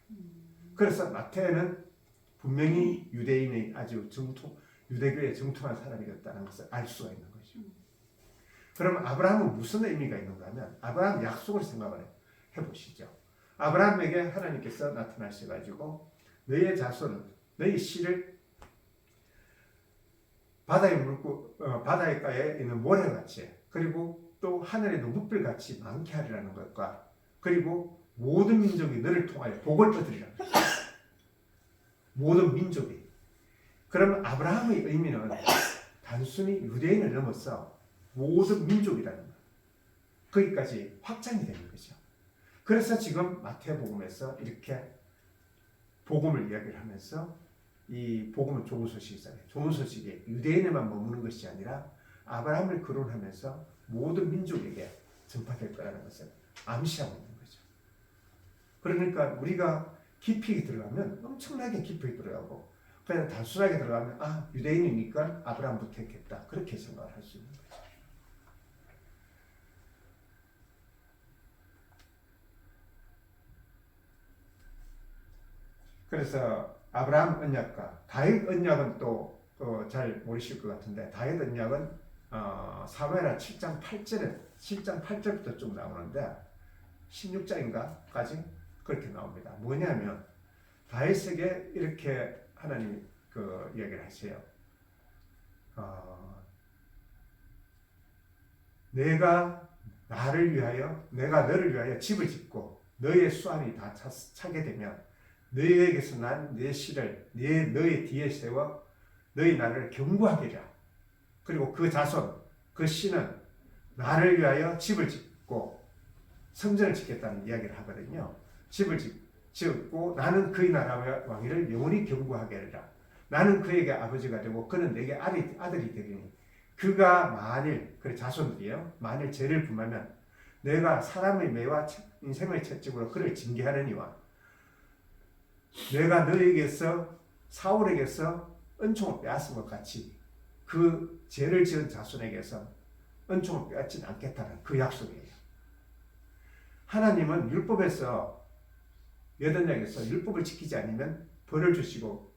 그래서 마태는 분명히 유대인의 아주 유대교의 정통한 사람이었다는 것을 알 수가 있는 거죠. 그럼 아브라함은 무슨 의미가 있는가 하면 아브라함 약속을 생각을 해보시죠. 아브라함에게 하나님께서 나타나셔가지고 너의 자손은 너의 씨를 바닷가에 있는 모래같이 그리고 또 하늘의 눈물같이 많게 하리라는 것과 그리고 모든 민족이 너를 통하여 복을 얻으리라는 거죠. 모든 민족이. 그럼 아브라함의 의미는 단순히 유대인을 넘어서 모든 민족이라는 것. 거기까지 확장이 되는 거죠. 그래서 지금 마태복음에서 이렇게 복음을 이야기를 하면서 이 복음은 좋은 소식이잖아요. 좋은 소식이 유대인에만 머무는 것이 아니라 아브라함을 거론하면서 모든 민족에게 전파될 거라는 것을 암시하고 있는 거죠. 그러니까 우리가 깊이 들어가면 엄청나게 깊이 들어가고 그냥 단순하게 들어가면 유대인이니까 아브라함부터 했겠다. 그렇게 생각을 할 수 있는 거죠. 그래서 아브라함 언약과 다윗 언약은 또 잘 모르실 것 같은데 다윗 언약은 사무엘하 7장 8절부터 쭉 나오는데 16장인가까지 그렇게 나옵니다. 뭐냐면 다윗에게 이렇게 하나님이 그 이야기를 하세요. 내가 너를 위하여 집을 짓고 너의 수완이 다 차게 되면 너희에게서 난 내 씨를 너희 뒤에 세워 너희 나를 경고하리라. 그리고 그 자손 그 씨는 나를 위하여 집을 짓고 성전을 짓겠다는 이야기를 하거든요. 집을 짓고 나는 그의 나라와 왕위를 영원히 경고하게 하리라. 나는 그에게 아버지가 되고 그는 내게 아들이 되리니 그가 만일 그 자손들이요 만일 죄를 범하면 내가 사람의 매와 인생의 채찍으로 그를 징계하느니와 내가 너에게서 사울에게서 은총을 빼앗은 것 같이 그 죄를 지은 자손에게서 은총을 빼앗지는 않겠다는 그 약속이에요. 하나님은 율법에서 여덟명에서 율법을 지키지 않으면 벌을 주시고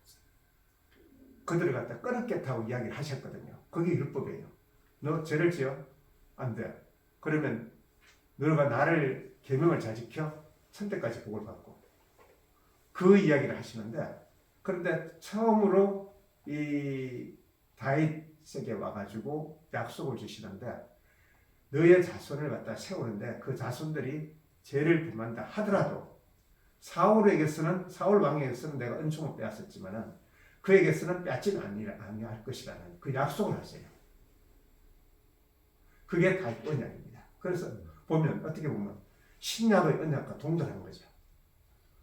그들을 갖다 끊었겠다고 이야기를 하셨거든요. 그게 율법이에요. 너 죄를 지어? 안 돼. 그러면 너가 나를 계명을 잘 지켜? 천대까지 복을 받고 그 이야기를 하시는데 그런데 처음으로 이 다윗에게 와가지고 약속을 주시는데 너의 자손을 갖다 세우는데 그 자손들이 죄를 범한다 하더라도 사울 왕에게서는 내가 은총을 빼앗았지만은 그에게서는 빼앗지는 아니할 것이라는 그 약속을 하세요. 그게 다윗 언약입니다. 그래서 어떻게 보면 신약의 언약과 동떨한 거죠.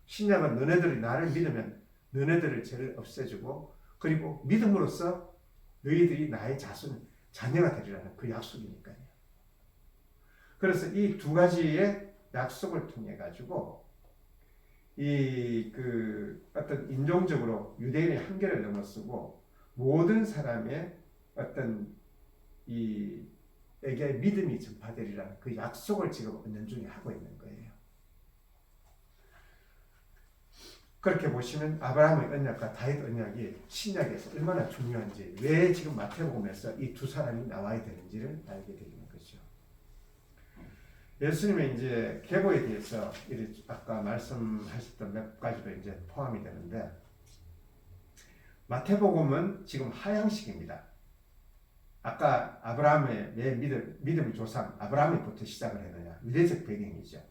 신약은 너네들이 나를 믿으면 너네들의 죄를 없애주고 그리고 믿음으로써 너희들이 나의 자녀가 되리라는 그 약속이니까요. 그래서 이 두 가지의 약속을 통해 가지고 어떤 인종적으로 유대인의 한계를 넘어서고 모든 사람의 어떤 에게 믿음이 전파되리라는 그 약속을 지금 은연중에 하고 있는 거예요. 그렇게 보시면 아브라함의 언약과 다윗 언약이 신약에서 얼마나 중요한지 왜 지금 마태복음에서 이 두 사람이 나와야 되는지를 알게 되는 거죠. 예수님의 이제 계보에 대해서 아까 말씀하셨던 몇 가지도 이제 포함이 되는데 마태복음은 지금 하향식입니다. 아까 아브라함의 믿음의 조상 아브라함부터 시작을 했느냐 유대적 배경이죠.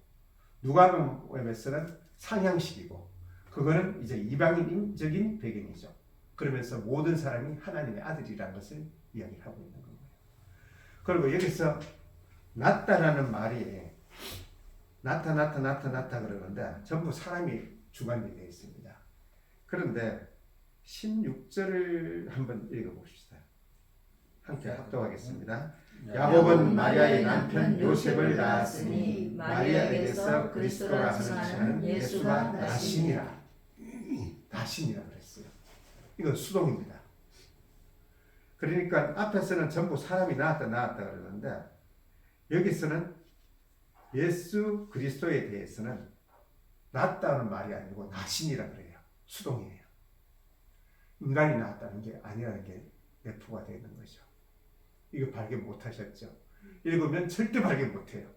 누가복음에서는 상향식이고 그거는 이제 이방인적인 배경이죠. 그러면서 모든 사람이 하나님의 아들이라는 것을 이야기를 하고 있는 거예요. 그리고 여기서 낫다라는 말이 나타 그러는데 전부 사람이 주관이 되어 있습니다. 그런데 16절을 한번 읽어봅시다. 함께 합독하겠습니다. 야곱은 마리아의 남편 요셉을 낳았으니 마리아에게서 그리스도라 하는 예수가 나시니라. 나시니라 그랬어요. 이건 수동입니다. 그러니까 앞에서는 전부 사람이 낳았다 그러는데 여기서는 예수 그리스도에 대해서는 낳았다는 말이 아니고 나시니라 그래요. 수동이에요. 인간이 낳았다는 게 아니라는 게 내포가 되어 있는 거죠. 이거 발견 못하셨죠? 읽으면 절대 발견 못해요.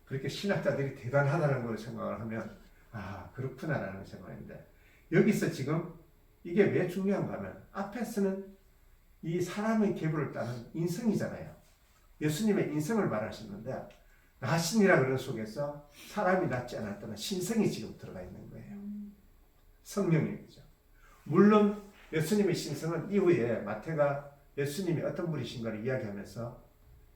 그렇게 신학자들이 대단하다는 걸 생각을 하면 그렇구나라는 생각인데 여기서 지금 이게 왜 중요한가 하면 앞에서는 이 사람의 계보를 따는 인성이잖아요. 예수님의 인성을 말하시는데 나신이라 그런 속에서 사람이 낳지 않았다는 신성이 지금 들어가 있는 거예요. 성령이죠. 물론 예수님의 신성은 이후에 마태가 예수님이 어떤 분이신가를 이야기하면서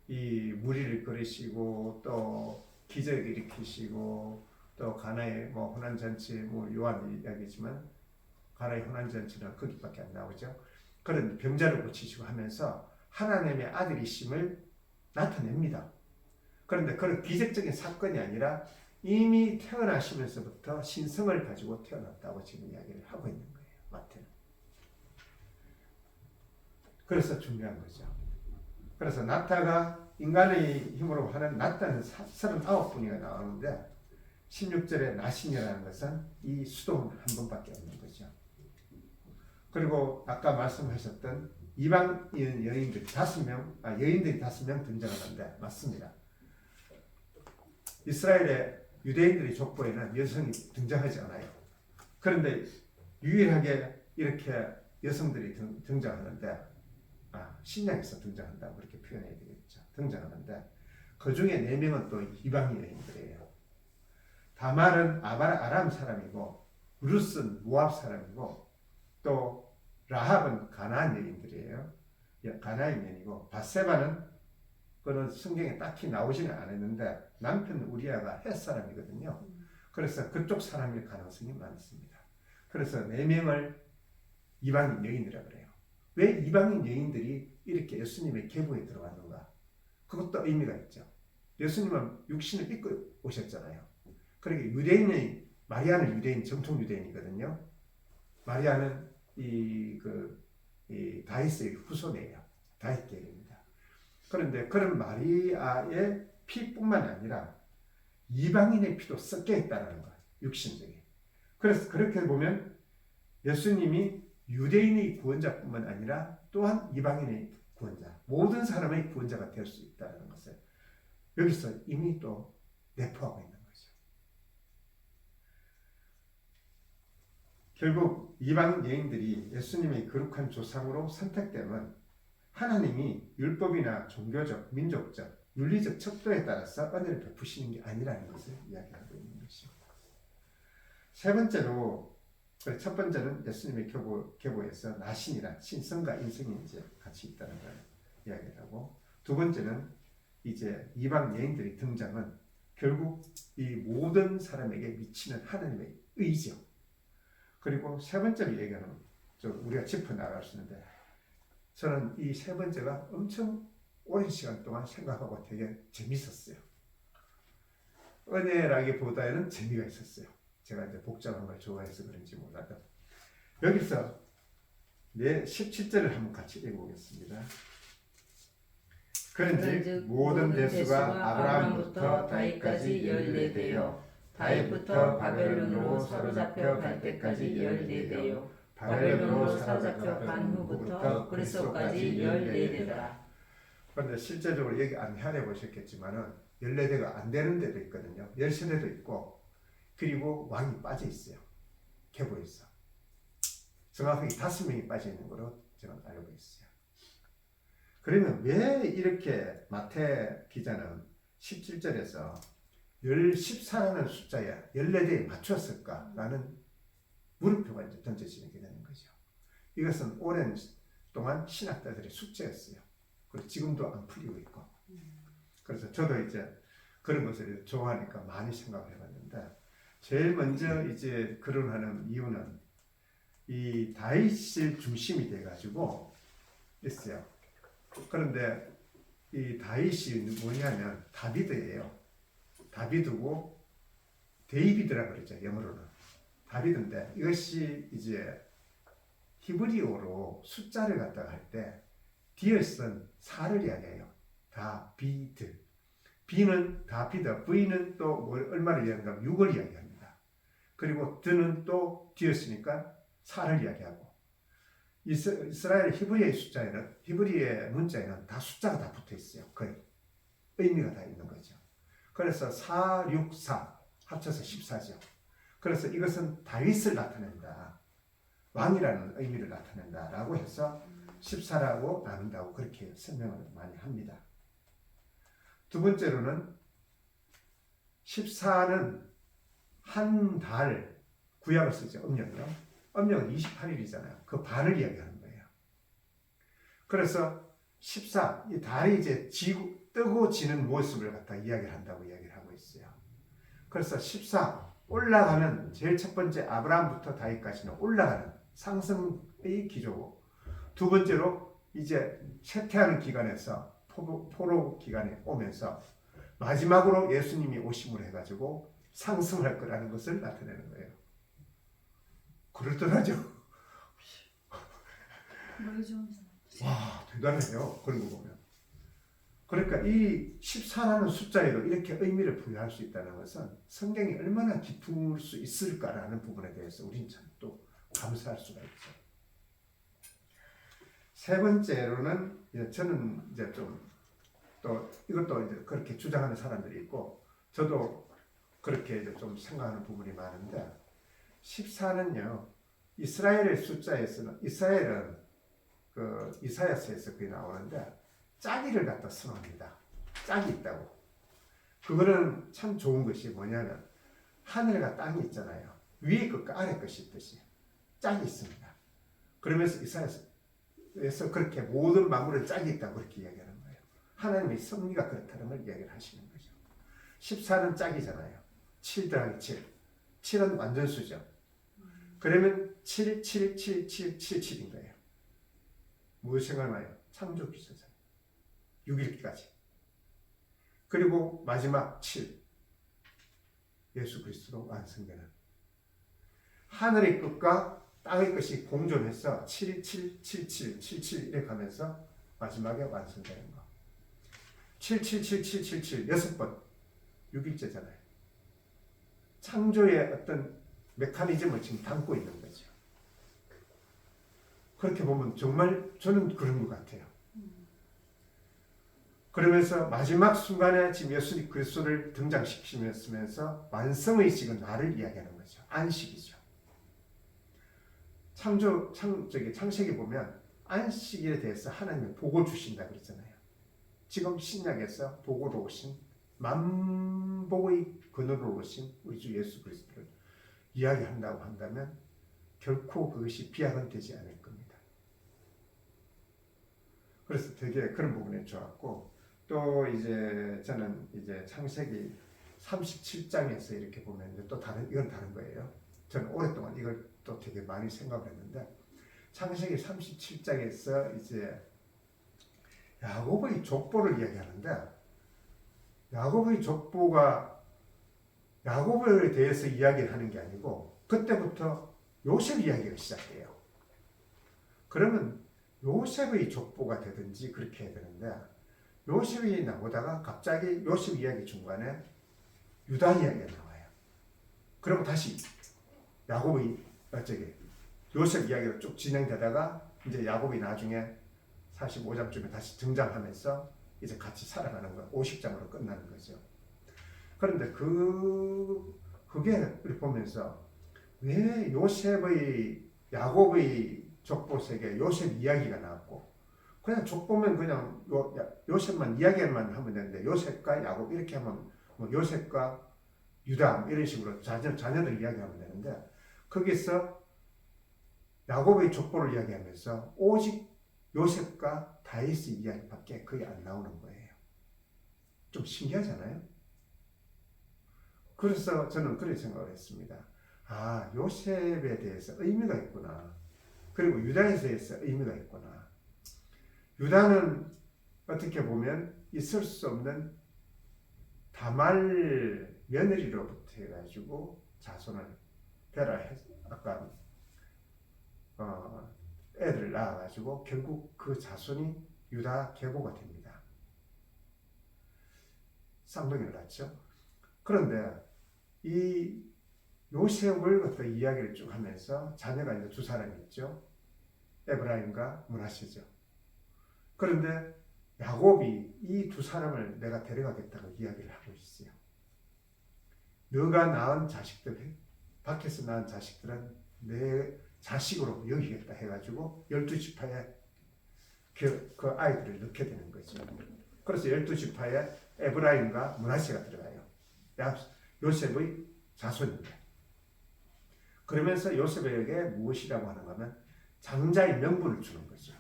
이 무리를 거리시고 또 기적을 일으키시고 또 가나의 혼환잔치 요한 이야기지만 가나의 혼환잔치는 거기밖에 안 나오죠. 그런 병자를 고치시고 하면서 하나님의 아들이심을 나타냅니다. 그런데 그런 기적적인 사건이 아니라 이미 태어나시면서부터 신성을 가지고 태어났다고 지금 이야기를 하고 있는 거예요. 마태는. 그래서 중요한 거죠. 그래서 나타가 인간의 힘으로 하는 나타는 39분이가 나오는데 16절에 나신이라는 것은 이 수동 한 번밖에 없는 거죠. 그리고 아까 말씀하셨던 이방 여인들이 5명, 여인들이 5명 등장하는데 맞습니다. 이스라엘의 유대인들의 족보에는 여성이 등장하지 않아요. 그런데 유일하게 이렇게 여성들이 등장하는데 신약에서 등장한다고 그렇게 표현해야 되겠죠. 등장하는데 그 중에 4명은 또 이방 여인들이에요. 다말은 아람 사람이고 루스는 모압 사람이고 또 라합은 가나안 여인들이에요. 가나안 여인이고 밧세바는 그는 성경에 딱히 나오지는 않았는데 남편 우리아가 헷 사람이거든요. 그래서 그쪽 사람일 가능성이 많습니다. 그래서 4명을 이방인 여인이라고 그래요. 왜 이방인 여인들이 이렇게 예수님의 계보에 들어갔는가? 그것도 의미가 있죠. 예수님은 육신을 입고 오셨잖아요. 그러니까 유대인의 마리아는 유대인, 정통 유대인이거든요. 마리아는 이 다윗의 후손이에요. 다윗 계열입니다. 그런데 그런 마리아의 피뿐만 아니라 이방인의 피도 섞여 있다는 거예요. 육신적인. 그래서 그렇게 보면 예수님이 유대인의 구원자뿐만 아니라 또한 이방인의 구원자, 모든 사람의 구원자가 될 수 있다는 것을 여기서 이미 또 내포하고 있는 거죠. 결국 이방 여인들이 예수님의 거룩한 조상으로 선택됨은 하나님이 율법이나 종교적, 민족적, 윤리적 척도에 따라서 은혜를 베푸시는 게 아니라는 것을 이야기하고 있는 것입니다. 세 번째로, 첫 번째는 예수님의 계보에서 나신이란 신성과 인성이 이제 같이 있다는 걸 이야기를 하고, 두 번째는 이제 이방 여인들의 등장은 결국 이 모든 사람에게 미치는 하나님의 의지요. 그리고 세 번째로 얘기하는 좀 우리가 짚어 나갈 수 있는데, 저는 이 세 번째가 엄청 오랜 시간 동안 생각하고 되게 재밌었어요. 은혜라기보다는 재미가 있었어요. 제가 이제 복잡한 걸 좋아해서 그런지 몰라도. 여기서 17절을 한번 같이 읽어보겠습니다. 그런즉 모든 대수가 아브라함부터 다윗까지 14대요. 다윗부터 바벨론으로 사로잡혀 갈 때까지 14대요. 바벨론으로 사로잡혀 간 후부터 그리스도까지 14대더라. 그런데 실제적으로 여기 안해해 보셨겠지만은 14대가 안 되는 데도 있거든요. 13대도 있고, 그리고 왕이 빠져 있어요. 계보에서. 정확하게 5명이 빠져 있는 걸로 저는 알고 있어요. 그러면 왜 이렇게 마태 기자는 17절에서 14라는 숫자에 14대에 맞췄을까라는 물음표가 이제 던져지게 되는 거죠. 이것은 오랜 동안 신학자들의 숙제였어요. 그리고 지금도 안 풀리고 있고. 그래서 저도 이제 그런 것을 좋아하니까 많이 생각을 해봤는데, 제일 먼저 이제 거론하는 이유는 이 다윗을 중심이 돼가지고 있어요. 그런데 이 다윗이 뭐냐면 다비드예요. 다비드고 데이비드라고 그러죠. 영어로는 다비드인데, 이것이 이제 히브리어로 숫자를 갖다가 할 때 뒤에 쓴 4를 이야기해요. 다비드. B는 다비드, V는 또 얼마를 이야기하면 6을 이야기합니다. 그리고 드는 또 뒤에 쓰니까 4를 이야기하고, 이스라엘 히브리의 숫자에는, 히브리의 문자에는 다 숫자가 다 붙어 있어요. 거의 의미가 다 있는 거죠. 그래서 4, 6, 4 합쳐서 14죠. 그래서 이것은 다윗을 나타낸다, 왕이라는 의미를 나타낸다라고 해서 14라고 나눈다고 그렇게 설명을 많이 합니다. 두 번째로는 14는 한 달, 구약을 쓰죠. 음력이요. 음력은 28일이잖아요. 그 반을 이야기하는 거예요. 그래서 14, 이 달이 이제 뜨고 지는 모습을 갖다 이야기를 한다고 이야기를 하고 있어요. 그래서 14, 올라가는, 제일 첫 번째 아브라함부터 다윗까지는 올라가는 상승의 기조고, 두 번째로 이제 쇠퇴하는 기간에서 포로 기간에 오면서 마지막으로 예수님이 오심을 해가지고 상승할 거라는 것을 나타내는 거예요. 그럴듯하죠? 와, 대단해요. 그런 거 보면. 그러니까 이 14라는 숫자에도 이렇게 의미를 부여할 수 있다는 것은 성경이 얼마나 깊을 수 있을까라는 부분에 대해서 우리는 참 또 감사할 수가 있죠. 세 번째로는 저는 이제 좀 또 이것도 이제 그렇게 주장하는 사람들이 있고 저도 그렇게 이제 좀 생각하는 부분이 많은데 14는요 이스라엘의 숫자에서는 이스라엘은 그 이사야서에서 그게 나오는데 짜기를 갖다 선언합니다. 짝이 있다고. 그거는 참 좋은 것이 뭐냐면 하늘과 땅이 있잖아요. 위에 것과 아래 것이 있듯이 짝이 있습니다. 그러면서 이사야서에서 그렇게 모든 만물에 짝이 있다고 그렇게 이야기하는 거예요. 하나님의 섭리가 그렇다는 걸 이야기를 하시는 거죠. 14는 짝이잖아요. 7 더하기 7. 7은 완전수죠. 그러면 7, 7, 7, 7, 7, 7인 거예요. 무엇 생각나요? 창조기사상 6일까지. 그리고 마지막 7. 예수 그리스도로 완성되는. 하늘의 것과 땅의 것이 공존해서 7, 7, 7, 7, 7, 7 이렇게 가면서 마지막에 완성되는 거. 7, 7, 7, 7, 7, 7 6번 6일째잖아요. 창조의 어떤 메커니즘을 지금 담고 있는 거죠. 그렇게 보면 정말 저는 그런 것 같아요. 그러면서 마지막 순간에 지금 예수 그리스도를 등장시키면서 완성의 시간 나를 이야기하는 거죠. 안식이죠. 창세기 보면 안식일에 대해서 하나님이 복을 주신다 그랬잖아요. 지금 신약에서 복으로 오신 만복의 근원으로 오신 우리 주 예수 그리스도를 이야기한다고 한다면 결코 그것이 비약은 되지 않을 겁니다. 그래서 되게 그런 부분이 좋았고 또 이제 저는 이제 창세기 37장에서 이렇게 보면 이제 또 이건 다른 거예요. 저는 오랫동안 이걸 또 되게 많이 생각을 했는데 창세기 37장에서 이제 야곱의 족보를 이야기하는데 야곱의 족보가 야곱에 대해서 이야기를 하는 게 아니고 그때부터 요셉 이야기가 시작돼요. 그러면 요셉의 족보가 되든지 그렇게 해야 되는데 요셉이 나오다가 갑자기 요셉 이야기 중간에 유다 이야기가 나와요. 그리고 다시 야곱의 요셉 이야기가 쭉 진행되다가 이제 야곱이 나중에 45장쯤에 다시 등장하면서 이제 같이 살아가는 거 50장으로 끝나는 거죠. 그런데 그게 보면서 왜 야곱의 족보책에 요셉 이야기가 나왔고 그냥 족보면 그냥 요셉만 이야기만 하면 되는데 요셉과 야곱 이렇게 하면 뭐 요셉과 유다 이런 식으로 자녀들 이야기하면 되는데 거기서 야곱의 족보를 이야기하면서 오직 요셉과 다윗의 이야기밖에 거의 안 나오는 거예요. 좀 신기하잖아요. 그래서 저는 그런 생각을 했습니다. 아, 요셉에 대해서 의미가 있구나. 그리고 유다에 대해서 의미가 있구나. 유다는 어떻게 보면 있을 수 없는 다말 며느리로부터 해가지고 자손을 아까 애들을 낳아가지고 결국 그 자손이 유다 계보가 됩니다. 쌍둥이를 낳죠. 그런데 이 요셉을 갖다 이야기를 쭉 하면서 자녀가 이제 두 사람이 있죠. 에브라임과 므낫세죠. 그런데 야곱이 이 두 사람을 내가 데려가겠다고 이야기를 하고 있어요. 너가 낳은 자식들, 밖에서 낳은 자식들은 내 자식으로 여기겠다 해가지고 12지파에 그 아이들을 넣게 되는 거죠. 그래서 12지파에 에브라임과 므낫세가 들어가요. 요셉의 자손입니다. 그러면서 요셉에게 무엇이라고 하는가 하면 장자의 명분을 주는 거죠.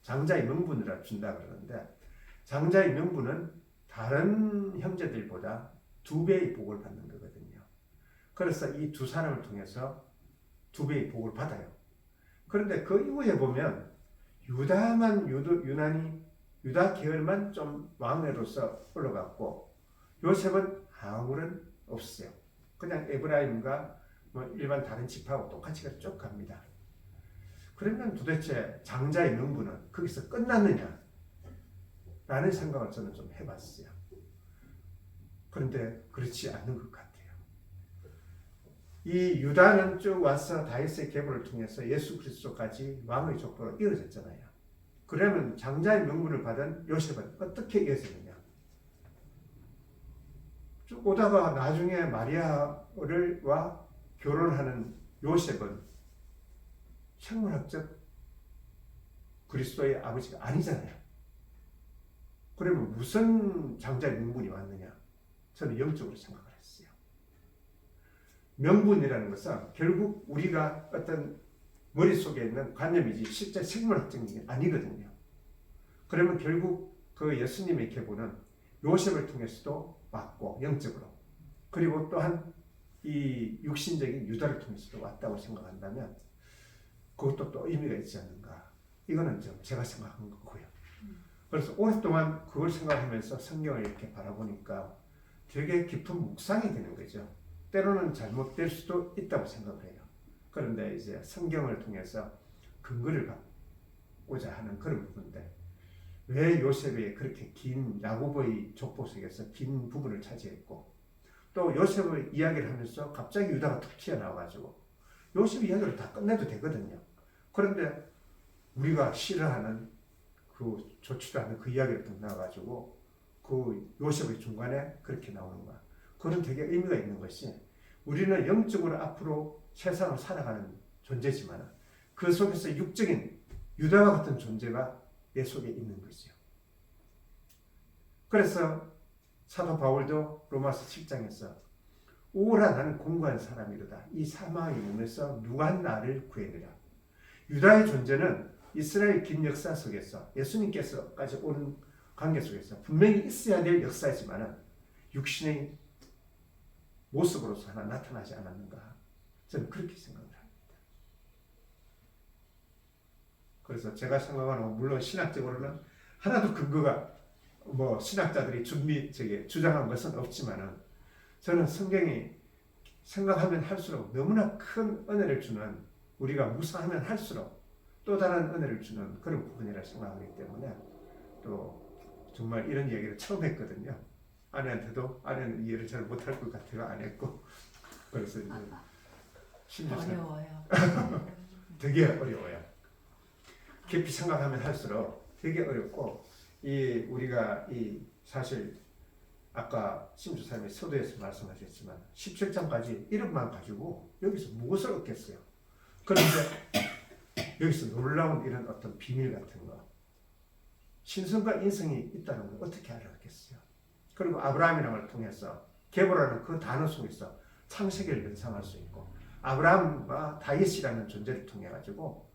장자의 명분을 준다 그러는데 장자의 명분은 다른 형제들보다 2배의 복을 받는 거거든요. 그래서 이 두 사람을 통해서 2배의 복을 받아요. 그런데 그 이후에 보면 유다 계열만 좀 왕으로서 올라갔고 요셉은 아무런 없어요. 그냥 에브라임과 뭐 일반 다른 지파하고 똑같이 쭉 갑니다. 그러면 도대체 장자의 명분은 거기서 끝났느냐? 라는 생각을 저는 좀 해봤어요. 그런데 그렇지 않는 것 같아요. 이 유다는 쭉 와서 다윗의 계보를 통해서 예수 그리스도까지 왕의 족보로 이어졌잖아요. 그러면 장자의 명분을 받은 요셉은 어떻게 이어지느냐? 쭉 오다가 나중에 마리아와 결혼하는 요셉은 생물학적 그리스도의 아버지가 아니잖아요. 그러면 무슨 장자의 명분이 왔느냐? 저는 영적으로 생각을 했어요. 명분이라는 것은 결국 우리가 어떤 머릿속에 있는 관념이지 실제 생물학적인 게 아니거든요. 그러면 결국 그 예수님의 계보는 요셉을 통해서도 왔고 영적으로, 그리고 또한 이 육신적인 유다를 통해서도 왔다고 생각한다면 그것도 또 의미가 있지 않는가. 이거는 좀 제가 생각한 거고요. 그래서 오랫동안 그걸 생각하면서 성경을 이렇게 바라보니까 되게 깊은 묵상이 되는 거죠. 때로는 잘못될 수도 있다고 생각을 해요. 그런데 이제 성경을 통해서 근거를 갖고자 하는 그런 부분인데, 왜 요셉이 그렇게 긴 야고보의 족보 속에서 긴 부분을 차지했고, 또 요셉의 이야기를 하면서 갑자기 유다가 툭 튀어나와가지고 요셉 이야기를 다 끝내도 되거든요. 그런데 우리가 싫어하는 그 좋지도 않은 그 이야기를 딱 나와가지고 그 요셉의 중간에 그렇게 나오는 거야. 그건 되게 의미가 있는 것이, 우리는 영적으로 앞으로 세상을 살아가는 존재지만 그 속에서 육적인 유다와 같은 존재가 내 속에 있는 거죠. 그래서 사도 바울도 로마서 7장에서 오라 나는 공고한 사람이로다. 이 사망의 몸에서 누가 나를 구해내라. 유다의 존재는 이스라엘 긴 역사 속에서 예수님께서까지 오는 관계 속에서 분명히 있어야 될 역사이지만 육신의 모습으로서 하나 나타나지 않았는가. 저는 그렇게 생각을 합니다. 그래서 제가 생각하는, 물론 신학적으로는 하나도 근거가 뭐 신학자들이 주장한 것은 없지만은, 저는 성경이 생각하면 할수록 너무나 큰 은혜를 주는, 우리가 묵상하면 할수록 또 다른 은혜를 주는 그런 부분이라 생각하기 때문에, 또 정말 이런 얘기를 처음 했거든요. 아내한테도, 아내는 이해를 잘 못할 것 같아요. 안 했고. 그래서 이제 어려워요. 되게 어려워요. 깊이 생각하면 할수록 되게 어렵고, 우리가 사실 아까 심주사님이 서두에서 말씀하셨지만 17장까지 이름만 가지고 여기서 무엇을 얻겠어요? 그런데 여기서 놀라운 이런 어떤 비밀 같은 거, 신성과 인성이 있다는 걸 어떻게 알았겠어요? 그리고 아브라함이라는 걸 통해서 계보라는 그 단어 속에서 창세기를 연상할 수 있고, 아브라함과 다윗이라는 존재를 통해 가지고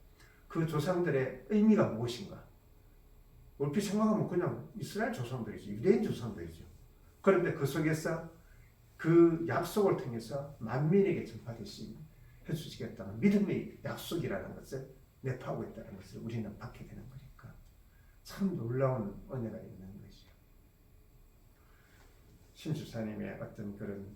그 조상들의 의미가 무엇인가? 얼핏 생각하면 그냥 이스라엘 조상들이죠. 유대인 조상들이죠. 그런데 그 속에서 그 약속을 통해서 만민에게 전파되시 해주시겠다는 믿음의 약속이라는 것을 내포하고 있다는 것을 우리는 받게 되는 거니까 참 놀라운 은혜가 있는 것이죠. 신주사님의 어떤 그런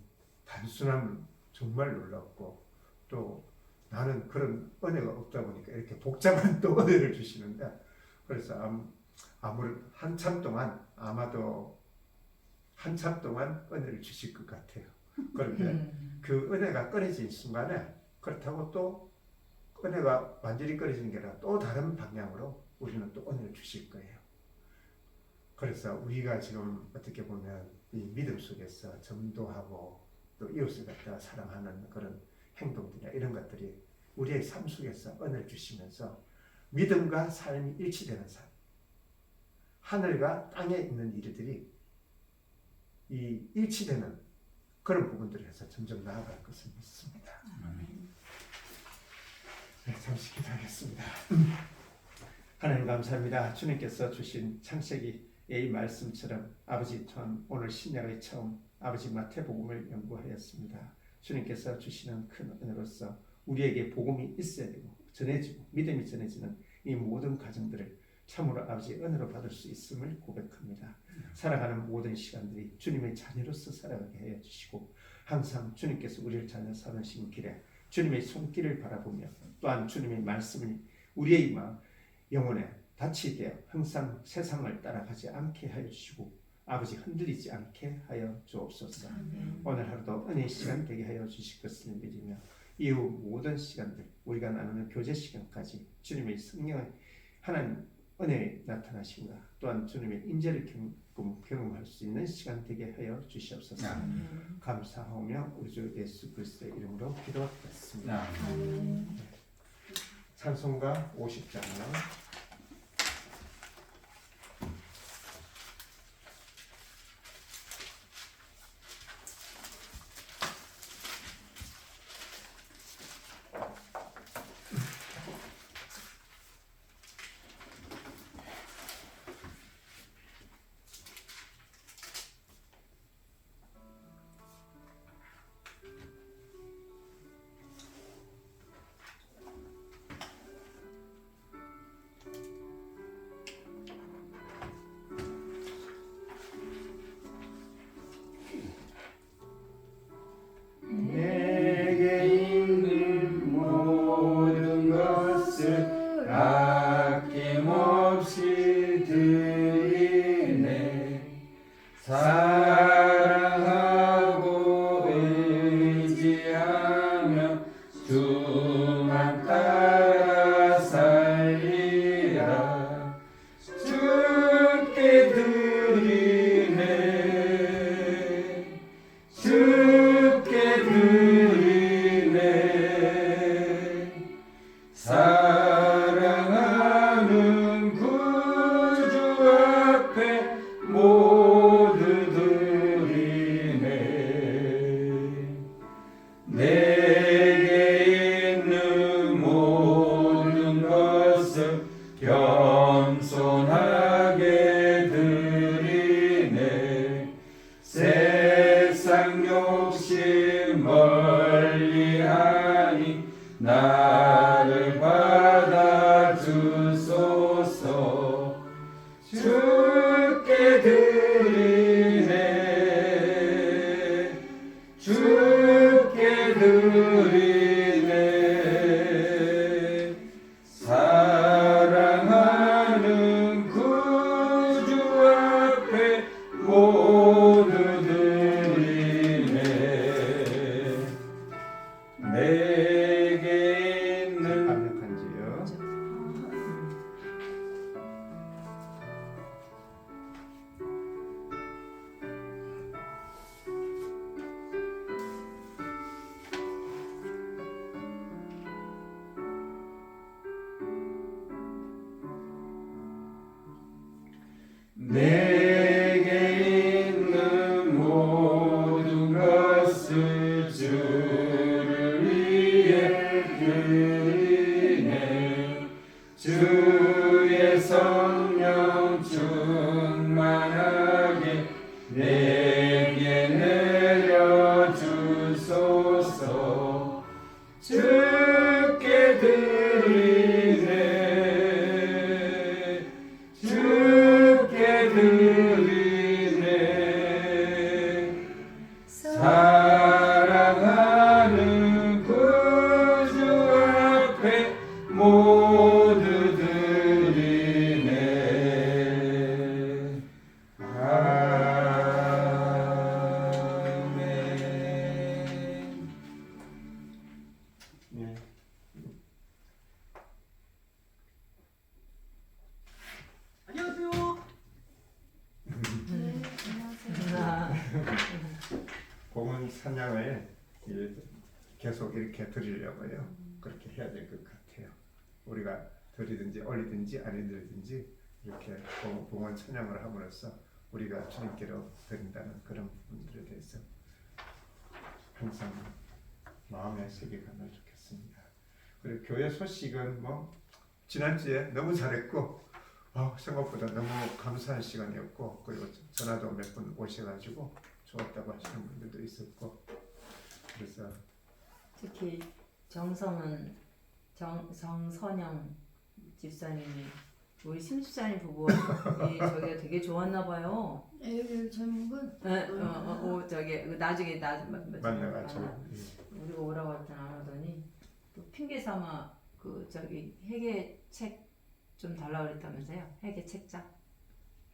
단순함 정말 놀랍고, 또 나는 그런 은혜가 없다 보니까 이렇게 복잡한 또 은혜를 주시는데, 그래서 아무래도 아마도 한참 동안 은혜를 주실 것 같아요. 그런데 그 은혜가 끊어진 순간에, 그렇다고 또 은혜가 완전히 끊어지는 게 아니라 또 다른 방향으로 우리는 또 은혜를 주실 거예요. 그래서 우리가 지금 어떻게 보면 이 믿음 속에서 전도하고 또 이웃을 갖다가 사랑하는 그런 행동들이나 이런 것들이 우리의 삶 속에서 은혜를 주시면서 믿음과 삶이 일치되는 삶, 하늘과 땅에 있는 일들이 이 일치되는 그런 부분들을 해서 점점 나아갈 것을 믿습니다. 네, 잠시 기도하겠습니다. 하나님 감사합니다. 주님께서 주신 창세기의 말씀처럼 아버지, 전 오늘 신약의 처음 아버지 마태복음을 연구하였습니다. 주님께서 주시는 큰 은혜로서 우리에게 복음이 있어야 되고 전해지고 믿음이 전해지는 이 모든 과정들을 참으로 아버지 은혜로 받을 수 있음을 고백합니다. 살아가는 모든 시간들이 주님의 자녀로서 살아가게 하여 주시고, 항상 주님께서 우리를 자녀 삼으신 길에 주님의 손길을 바라보며 또한 주님의 말씀을 우리의 마음 영혼에 닫히게 하여 항상 세상을 따라가지 않게 하여 주시고, 아버지 흔들리지 않게 하여 주옵소서. 오늘 하루도 은혜의 시간 되게 하여 주실 것을 믿으며 이후 모든 시간들 우리가 나누는 교제 시간까지 주님의 성령의 하나님 은혜에 나타나시구나. 또한 주님의 인재를 경험할 수 있는 시간 되게 하여 주시옵소서. 감사하며 우리 주 예수 그리스도의 이름으로 기도드렸습니다. 찬송가 50장. 내게 있는 모든 것을 아낌없이 드리네. 사랑하고 의지하며 주만 따라 살리라. 주께 드리네. 주께 드리네. 사랑하는 구주 앞에 모두 드리네. 내게 있는 모든 것을 겸손하게 드리네. 세상 욕심 멀리하니 나를 받아주소서. 주께 드리네. 주께 드리네. 사랑하는 구주 앞에 모두 드리네. 내게 있는 강력한지요. 내게 있는 모든 것을 주를 위해 드리네. 주의 성령 충만하게 내게 내려주소서. 주께 드리네. 주께 드리네. 사랑하는 구주 앞에 모두 드리네. 아멘. 예. 안녕하세요. 네, 안녕하세요. 봉헌 찬양을 계속 이렇게 드리려고요. 그렇게 해야 될 것 같아요. 우리가 드리든지 올리든지 아니든지 이렇게 봉헌 찬양을 함으로써 우리가 주님께로 드린다는 그런 부분들에 대해서 항상 마음에 새겨가면 좋겠습니다. 그리고 교회 소식은 뭐 지난주에 너무 잘했고 생각보다 너무 감사한 시간이었고, 그리고 전화도 몇 분 오셔가지고 좋았다고 하시는 분들도 있었고, 그래서 특히 정선영 집사님이 우리 심 집사님 부부가 저기가 되게 좋았나 봐요. 여기 제목은 저기 나중에 만나가지고 우리가 오라고 했더니 안 오더니 또 핑계 삼아 그 저기 회계 책 좀 달라 그랬다면서요? 회계 책자.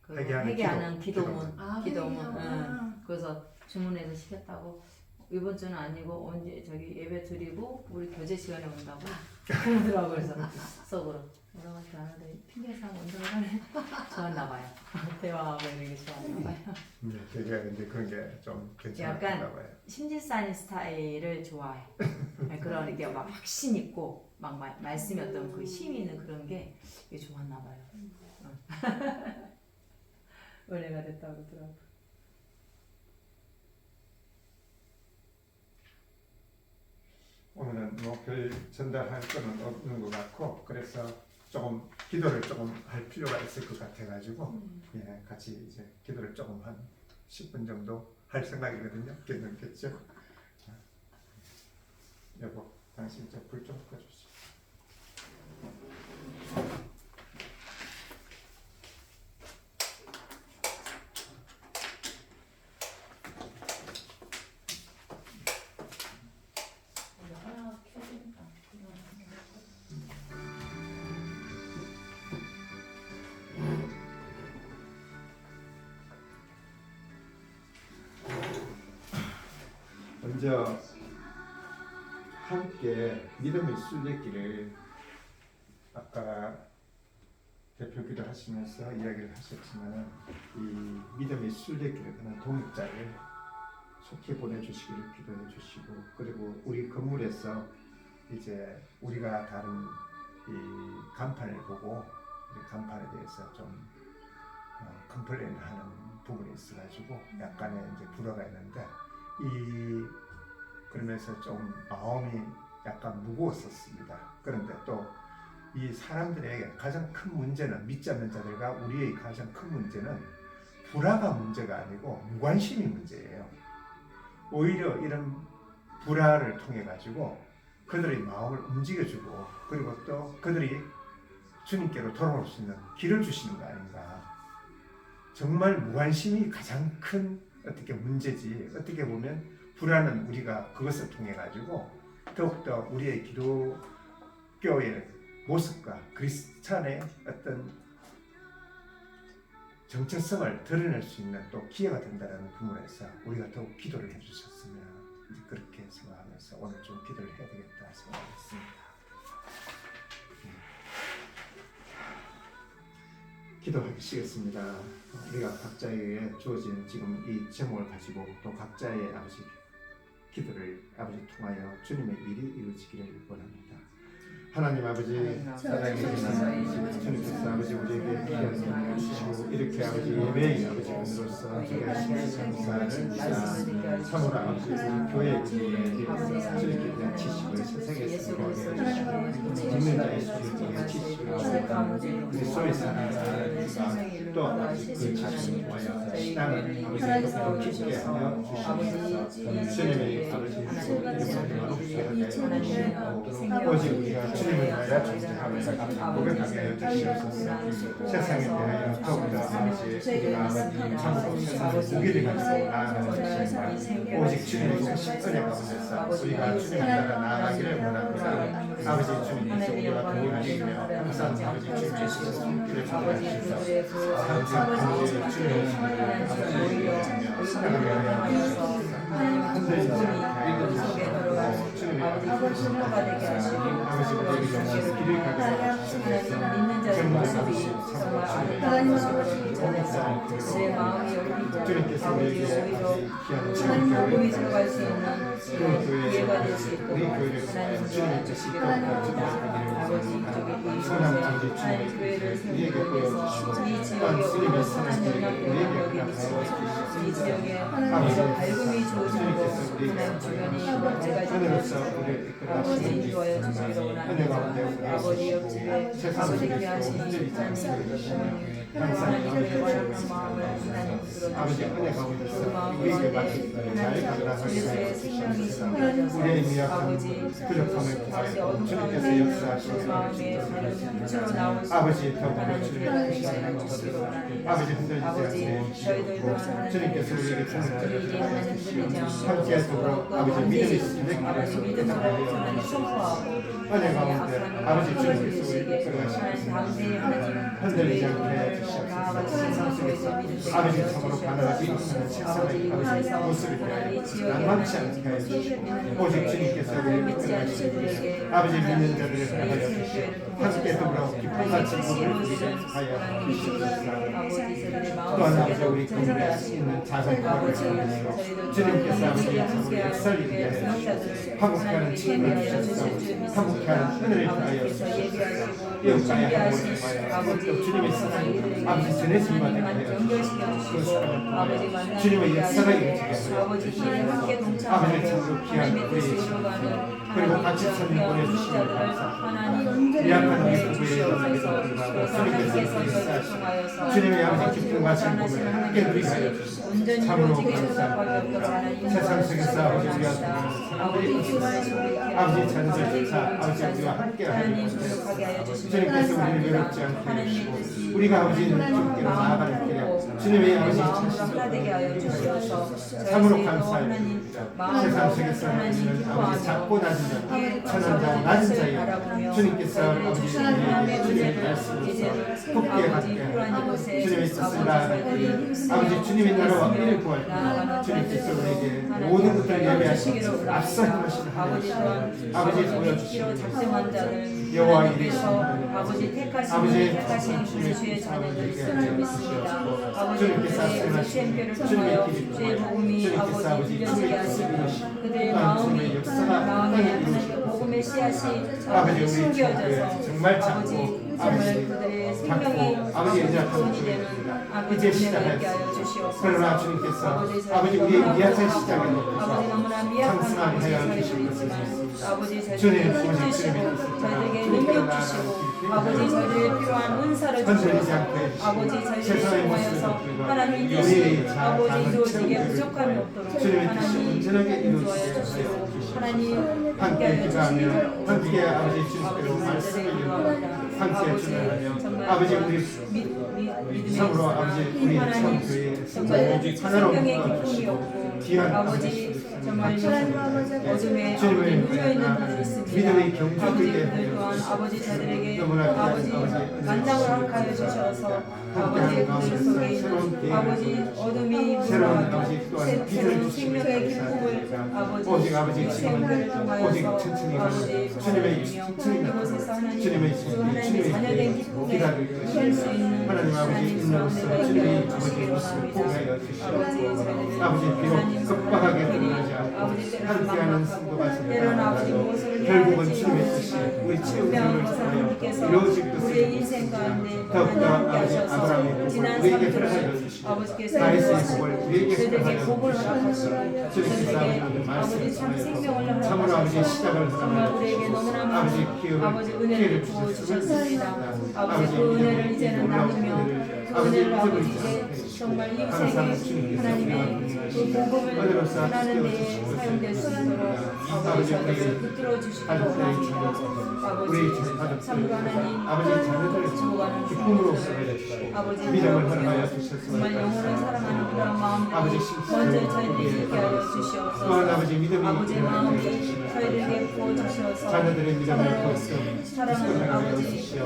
그 회개하는 회개하는 기도문. 아, 기도문. 회개하구나. 그래서 주문해서 시켰다고 이번 주는 아니고 언제 저기 예배 드리고 우리 교제 시간에 온다고 그러더라고. 그래서 속으로 뭐라고 하지 않아도 핑계삼 온다고 하네. 좋았나 봐요. 대화하고 이런 게 좋았나 봐요. 되게 이제 그런 게 좀 괜찮았나 약간 봐요. 심지사님 스타일을 좋아해. 그런 이게 막 확신 있고 막 말씀이 어떤 그 힘이 있는 그런 게 이게 좋았나 봐요. 은혜가 됐다고 그러더라고. 오늘은 뭐 별 전달할 거는 없는 것 같고 그래서 조금 기도를 조금 할 필요가 있을 것 같아가지고 예, 같이 이제 기도를 조금 한 10분 정도 할 생각이거든요. 괜찮겠죠? 자, 여보, 당신 저 불 좀 꺼주시오. 먼저 함께 믿음의 순례길을 아까 대표기도 하시면서 이야기를 하셨지만 이 믿음의 순례길에 가는 동역자를 속히 보내주시기를 기도해 주시고 그리고 우리 건물에서 이제 우리가 다른 이 간판을 보고 이 간판에 대해서 좀 컴플레인을 하는 부분이 있어가지고 약간의 이제 불화가 있는데 그러면서 좀 마음이 약간 무거웠었습니다. 그런데 또 이 사람들에게 가장 큰 문제는 믿지 않는 자들과 우리의 가장 큰 문제는 불화가 문제가 아니고 무관심이 문제예요. 오히려 이런 불화를 통해 가지고 그들의 마음을 움직여주고 그리고 또 그들이 주님께로 돌아올 수 있는 길을 주시는 거 아닌가. 정말 무관심이 가장 큰 어떻게 문제지. 어떻게 보면 불안은 우리가 그것을 통해 가지고 더욱더 우리의 기독교의 모습과 그리스찬의 어떤 정체성을 드러낼 수 있는 또 기회가 된다는 부분에서 우리가 더욱 기도를 해주셨으면 그렇게 생각하면서 오늘 좀 기도를 해야 되겠다 생각했습니다. 기도하시겠습니다. 우리가 각자에게 주어진 지금 이 제목을 가지고 또 각자의 아버지 기도를 아버지 통하여 주님의 일이 이루어지기를 원합니다. 하나님 아버지 사랑해주시는 주님께서 아버지 우리에게 귀한 선물을 주시고 이렇게 아버지 예배의 아버지 은으로서 저희가 감사를 참으로 아버지 교회의 기도에 주님께 대한 지식을 세상에서 믿는 자의 수준의 지식을 그리스도의 사랑을 또 아버지 그 지식을 통하여 신앙을 아버지 더 깊게 하여 주시면서 주님의 아버지 오직 우리가 주님을 위하여 존재하며 고백하게 하여 주시옵소서. 세상에 대하여 더욱더 아버지 우리가 참으로 세상의 무기를 가지고 나아가는 것이 오직 주님의 십자가 가운데서 우리가 주님 따라 나아가기를 원합니다. 아버지 주님께서 우리와 동행하시며 항상 아버지 주님의 십자가를 받아주시옵소서. 아버지 주님의 십자가를 사랑하며 흔들리지 않게 속에 들어가시고 아버지 신호가 되게 하시고 아버지 길을 가게 하시옵소서. 믿는 자의 모습이 정말 아름다운 모습으로 전해서 내 마음이 열리고 주님께서 우리에게 하나님 복음이 들어갈 수 있는 기회가 될 수 있도록 하나님 도와주시기를 원합니다. 아버지 이쪽에 보이셔서 하나님 교회를 세우기 위해서 이 지역에 오셔서 하나님 영향력을 여기시고 이 지역에 아버지 밝음이 좋으신 곳 하나님 주변이 내가 지금 아버지 인도하여 주시기를 원합니다. 아버지 옆집에 아버지 귀하신 하나님 하나님께 원하는 마음을 하나님 들어주시고 그 마음을 하나님 예수의 생명이 생겨져서 아버지 다시 어둠 가운데 그 마음에 빛으로 나올 수 있는 하나님께 은혜를 주시기를 원합니다. 아버지 저희들도 하나님 이 일이 하나님 들리지 않고 아버지 믿음이 강제히 아버지 믿음으로 하나님 선포하고 은혜 가운데 아버지 주님께서 우리 하나님 끌어가시고 가운데 하나님 흔들리지 않게 해 주시옵소서. 나아가지 세상 속에서 믿음 아버지 되게 참으로 하여 가능하지 주시옵소서. 못하는 세상의 아버지 아버지 모습을 하나님 이 지역에 난감치 하나님 않게 해 주시고 믿는 오직 자들에게, 주님께서 하나님 우리 믿지 않는 끌어가시고 자들에게 아버지 믿는 하나님 자들을 이 하여 교회를 주시고 통하여서 함께 더불어 기쁨같이 뜻이 복을 이루어지는 하여 하나님 주시옵소서. 아버지 저희들의 또한 아버지 마음속에도 우리 전하게 교회에 하시고 있는 자성과를 아버지 하여 저희들 주님께서 아버지 함께 참으로 역사를 함께 위해 수용자들을 화목하는 하나님께 친구를 예비하여 주시옵소서. 주실 줄 화목하는 믿습니다. 은혜를 아버지께서 하여 예비하시고 영광의 준비하신 하나님 아버지 또 주님의 사랑 아버지 전해진 바되게 하나님만 하여 연결시켜 주시고 그 주시고 사랑을 아버지 통하여 만나게 주님의 역사가 하시고 이루어지게 하여 아버지 일에 함께 아버지 동참하고 참으로 귀한 하나님의 뜻이 우리 이루어가는 그리고 같이 하나님의 선을 귀한 보내주시면 자들을 감사합니다. 하나님 미약한 우리 보내 부부의 주시옵소서. 연합에도 불구하고 그래서 주님께서 하나님께서 우리를 저희를 사시고 통하여서 주님의 아버지 기쁨과 하나님 즐거움을 함께 누리게 하여 뜻이 주시고 온전히 참으로 이루어지게 감사합니다. 수밖에 없도록 하나님 세상 속에서 아버지 우리와 인도하시옵소서. 아버지 주님의 소리 아버지 자녀들조차 아버지 우리와 함께 하여 하나님 주시옵소서. 부족하게 하여 주시면 주님께서 우리를 감사합니다. 외롭지 않게 하나님의 해주시고 뜻이 우리가 아버지 주님께로 나아가는 길에 주님의 아버지 마음으로 자신을 하나 되게 하여 주시옵소서. 참으로 저희 감사합니다. 하나님 세상 마음으로 속에서 하나님 우리는 아버지 작고 기뻐하며 낮은 자, 예, 천한 자와 아버지 낮은 뜻을 자에 바라보며 주님께서 저희들의 아버지 주시는 하나님의 주님의 은혜를 말씀을 이제는 돕게 아버지 하게 불안한 곳에 주님의 뜻을 아버지 나아가는 저희들이 아버지 주님의 나라와 있으며 일을 구할 때 나아가는 주님께서 저희들을 우리에게 하나님 모든 것들을 주시기를 예배하시고 앞서 원합니다. 행하시는 아버지 또한 아버지 믿기로 보여주시고 작정한 자를 여호와 하나님께서 이르시는 아버지 택하신 우리 주의 자녀들 줄 믿습니다. 아버지 그들의 시행교를 통하여 주의 복음이 아버지 들려지게 하시고 그들의 마음이 마음에 하나님의 복음의 씨앗이 아버지 숨겨져서 정말 아버지 참고 정말 그들의 생명이 아버지 의지하는 구원이 되는 아버지 이제 은혜가 있게 시작했습니다. 하여 주시옵소서. 그러나 주님께서 아버지 저희가 우리의 너무나 미약한 부족하고 시작에 아버지 너무나 미약한 상승하게 아버지 하여 저희도 주시옵소서. 있지만 아버지 주님, 저희들에게 오직 힘 주시고 주님의 뜻을 저희들에게 따라 능력 주시고 아버지 저희들에게 필요한 은사를 흔들리지 주셔서 않게 해주시고 아버지 저희들을 세상의 통하여서 모습을 보이고 하나님 우리의 뜻이 자, 아버지 작은 이루어지게 체험들을 부족함이 통하여 없도록 주님의 뜻이 하나님 온전하게 인도하여 이루어지게 주시고 하여 주시옵소서. 하나님 함께 함께 하여 기도하며 주시기를 함께 아버지 아버지 주님께로 말씀을 저희들에게 읽고 함께 아버지 주문하며 정말 아버지 우리 믿음의 참으로 역사나 아버지 우리 참 하나님 교회에 정말 오직 하나로 생명의 기쁨이 모아주시고 없고 귀한 아버지 정말 어둠에 주님을 아버지 묻혀 있는 위하여 분들 있습니다. 믿음의 경주 아버지 되게 그들 하여 또한 주시고 아버지 저들에게 너무나 귀한 아버지 아버지 만남을 하여 주셔서 아버지 그들 속에 있는 아버지 어둠이 새로운 물러가고 아버지 또한 빛을 새로운 주시고 생명의 기쁨을 아버지 오직 아버지 생명을 지금 오직 통하여서 천천히 아버지 가는 주님의 주님이며 천천히 이곳에서 가는 하나님 주님의 그 하나님의 주님의 자녀된 기쁨에 기다릴 이룰 수 있는 하나님 아버지 하나님 인으로서 은혜가 주님의 있게 아버지 주시기 모습을 보게 하여 원합니다. 아버지 주시옵소서. 저희들을 아버지 비록 하나님 급박하게 하나님 드러나지 않고 아버지 때로는 함께하는 막막하고 승부가 때로는 아버지 생겨나고 무엇을 해야 결국은 할지 주님의 뜻이 모르지만 우리 분명한 채우기를 것은 통하여 하나님께서 이루어질 것을 우리의 인생 가운데 더욱더 하나님 함께 아버지 하셔서 아브라함의 지난 우리에게 삶들을 허락하여 주시고 아버지께서 나이스의 인도하시고 복을 우리에게 저희들에게 허락하여 복을 주시고 허락하시고 주님께서 저희들에게 아버지 참 생명을 참으로 아버지 허락하셔서 시작을 정말 허락하여 우리에게 너무나 아버지 많은 기회를 아버지 은혜를 부어 주셨습니다. 아버지 아버지 그 은혜를 이제는 나누며 그 은혜를 아버지 이제 이제 정말 이 항상 생에 주님께서 하나님의 그 복음을 전하는 데에 사용될 수 있도록 아버지 저희를 붙들어 주시기 원합니다. 아버지 참으로 하나님 아버지 자녀들 죽어가는 기쁨으로 성도들 아버지 믿음을 허락하여 정말 주셨습니다. 영혼을 사랑하는 그런 마음들이 아버지 먼저 저희들이 있게 하여 또한 주시옵소서. 아버지 믿음이 아버지의 마음이 저희들에게 부어주셔서 자녀들의 믿음을 서로 보시고 사랑하는 아버지 주시오.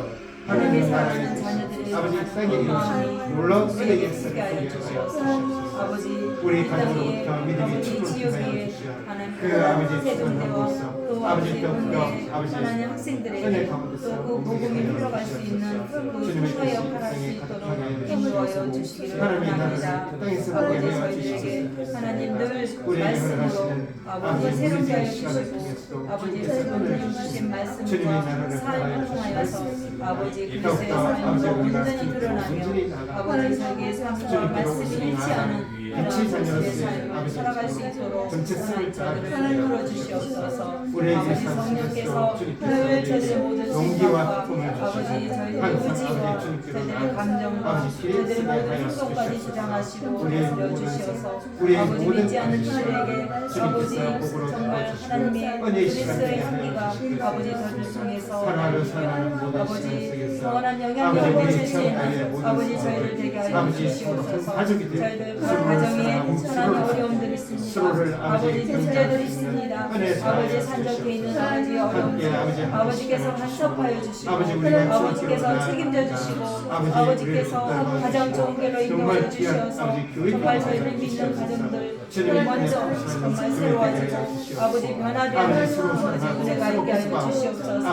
하나님의 사랑하는 자녀들의 아버지 땅에 마음이 이루신 놀라운 은혜의 우리에게 역사를 있게 하여 보게 주시옵소서. 하여 아버지 우리 이 땅에 가정으로부터 믿음이 아버지 축복을 지역 하여 위에 주시오. 하나님 그 아버지 세종대와 축복을 또 아버지 아버지 더욱더 은혜 아버지 하나님 학생들에게 은혜 가운데서 또 그 복음이 흘러갈 수 있는 그 주님의 통로에 뜻이 역할할 수 땅에 있도록 가득하게 인도하여 주시기를 하나님의 원합니다. 나라를 땅에서 아버지 보게 저희들에게 하나님 늘 우리에게 말씀으로 허락하시는 아버지 아버지 새롭게 우리의 하여 시간을 주시고 통해서도 아버지 주님께서 은혜를 저희들을 주신 주시고 말씀과 주님의 나라를 삶을 통하여 통하여서 주시고 아버지 그리스도의 더욱더 아버지 삶으로 우리가 온전히 드러나며 온전히 나아가 아버지 자기의 삶과 주님께로 말씀이 오시는 일치하는 그런 빛이 자신의 자녀로서의 삶을 아버지 살아갈 수 있도록 정체성을 저들을 따르시며 이끌어 주시옵소서. 우리의 아버지 일상 성령께서 속에서 늘 저들의 모든 용기와 생각과 꿈을 아버지 주시고 저희들의 항상 의지와 아버지 주님께로 저희들의 감정과 아버지 길에 저희들의 쓰게 모든 하여 행동까지 주시옵소서. 주장하시고 우리의 다스려 모든 주시어서 우리의 아버지 모든 믿지 않는 것을 자들에게 아버지 주님께서 복으로 정말 덮어주시고 하나님의 은혜의 시간 그리스도의 되게 향기가 하여 주시옵소서. 아버지 저들 통해서 하나로 사랑하는 모든 아버지 시간 속에서 선한 아버지 영향력을 우리 미칠 수 처음 나이의 있는 모든 아버지 시간 저희를 되게 하여 아버지 주시옵소서. 가족이 되고 저희들 그 가족을 가정을 가정에 천한 어려움들이 있습니다. 아버지 문제들이 있습니다. 아버지 산적해 있는 아버지 어려움 아버지께서 간섭하여 주시고 아버지께서 책임져 주시고 아버지께서 가장 좋은 길로 인도해 주셔서 정말 저희를 믿는 가정들 먼저 정말 새로워지고 아버지 변화되는 아버지 은혜가 있게 하여 주시옵소서.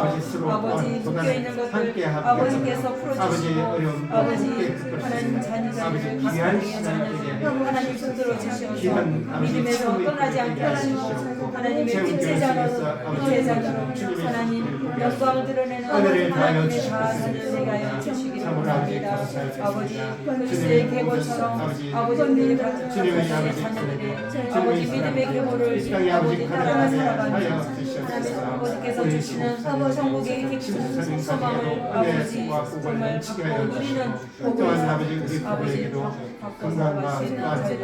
아버지 묶여있는 것들 아버지께서 풀어주시고 아버지 하나님 자녀들을 가슴에 자녀들 하나님 붙들어 주시옵소서. 믿음에서 떠나지 않게 하시고 하나님의 빛의 자녀로 하나님 영광을 드러내는 하나님의 다 자녀되게 하여 주시기를 원합니다. 아버지 그리스도의 계보처럼 아버지 우리 가정의 자녀들이 아버지 믿음의 계보를 아버지 따라 살아가며 하나님 아버지께서 주시는 천국의 깊은 소망을 아버지 정말 갖고 누리는 복을 아버지 건강과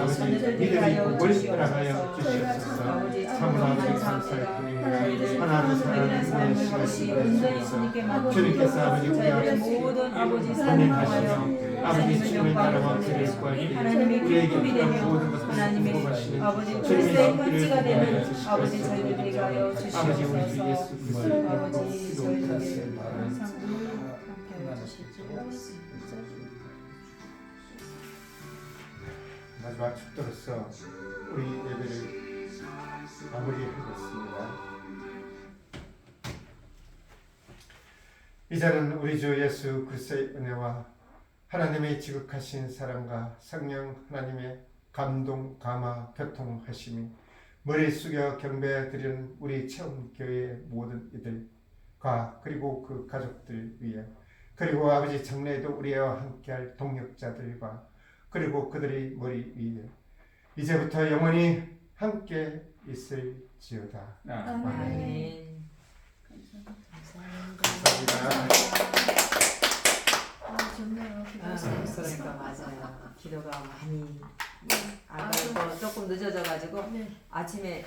자녀들 되게 하여 주시옵소서. 아버지 감사합니다. 저희들 저희들의 삶을 아버지 온전히 주님께 맡기고 저희들의 모든 아버지 사랑하여 하나님의 영광을 보내고 하나님의 기쁨이 되며 하나님의 아버지 그리스도의 편지가 되는 아버지 저희들 되게 하여 주시옵소서. 아버지 저희들에게 항상 함께 하여 주시옵소서. 마지막 축도로서 우리 예배를 마무리하겠습니다. 이제는 우리 주 예수 그리스도의 은혜와 하나님의 지극하신 사랑과 성령 하나님의 감동, 감화, 교통하심이 머리 숙여 경배드리는 우리 체험교회의 모든 이들과 그리고 그 가족들 위해 그리고 아버지 장래에도 우리와 함께할 동역자들과 그리고 그들의 머리 위에 이제부터 영원히 함께 있을지어다. 아멘. 좋네요. 그러니까 맞아요. 기도가 많이 아까 조금 늦어져가지고 아침에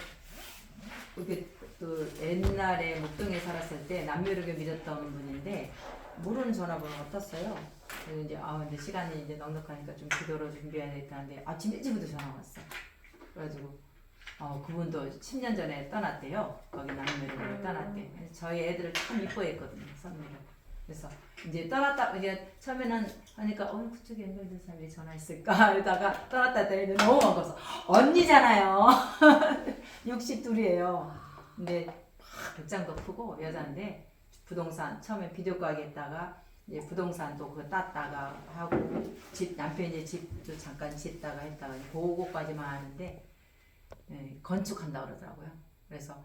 이렇게 또 옛날에 목동에 살았을 때 남묘르게 믿었던 분인데 모르는 전화번호가 떴어요. 그래서 이제 근데 시간이 이제 넉넉하니까 좀 기도로 준비해야 되겠다는데 아침 일찍부터 전화가 왔어. 그래가지고 그분도 10년 전에 떠났대요. 거기 남묘르게 떠났대. 그래서 저희 애들을 참 이뻐했거든요. 선미를. 그래서 이제 떠났다 이제 처음에는 하니까 그쪽에 연결된 사람이 전화했을까 하다가 떠났다 했더니 너무 반가워서 언니잖아요. 62이에요. 근데 백장도 크고 여자인데 부동산 처음에 비디오 가게 했다가 이제 부동산도 그거 땄다가 하고 집 남편이 이제 집도 잠깐 짓다가 했다가 그거까지만 하는데 건축한다 그러더라고요. 그래서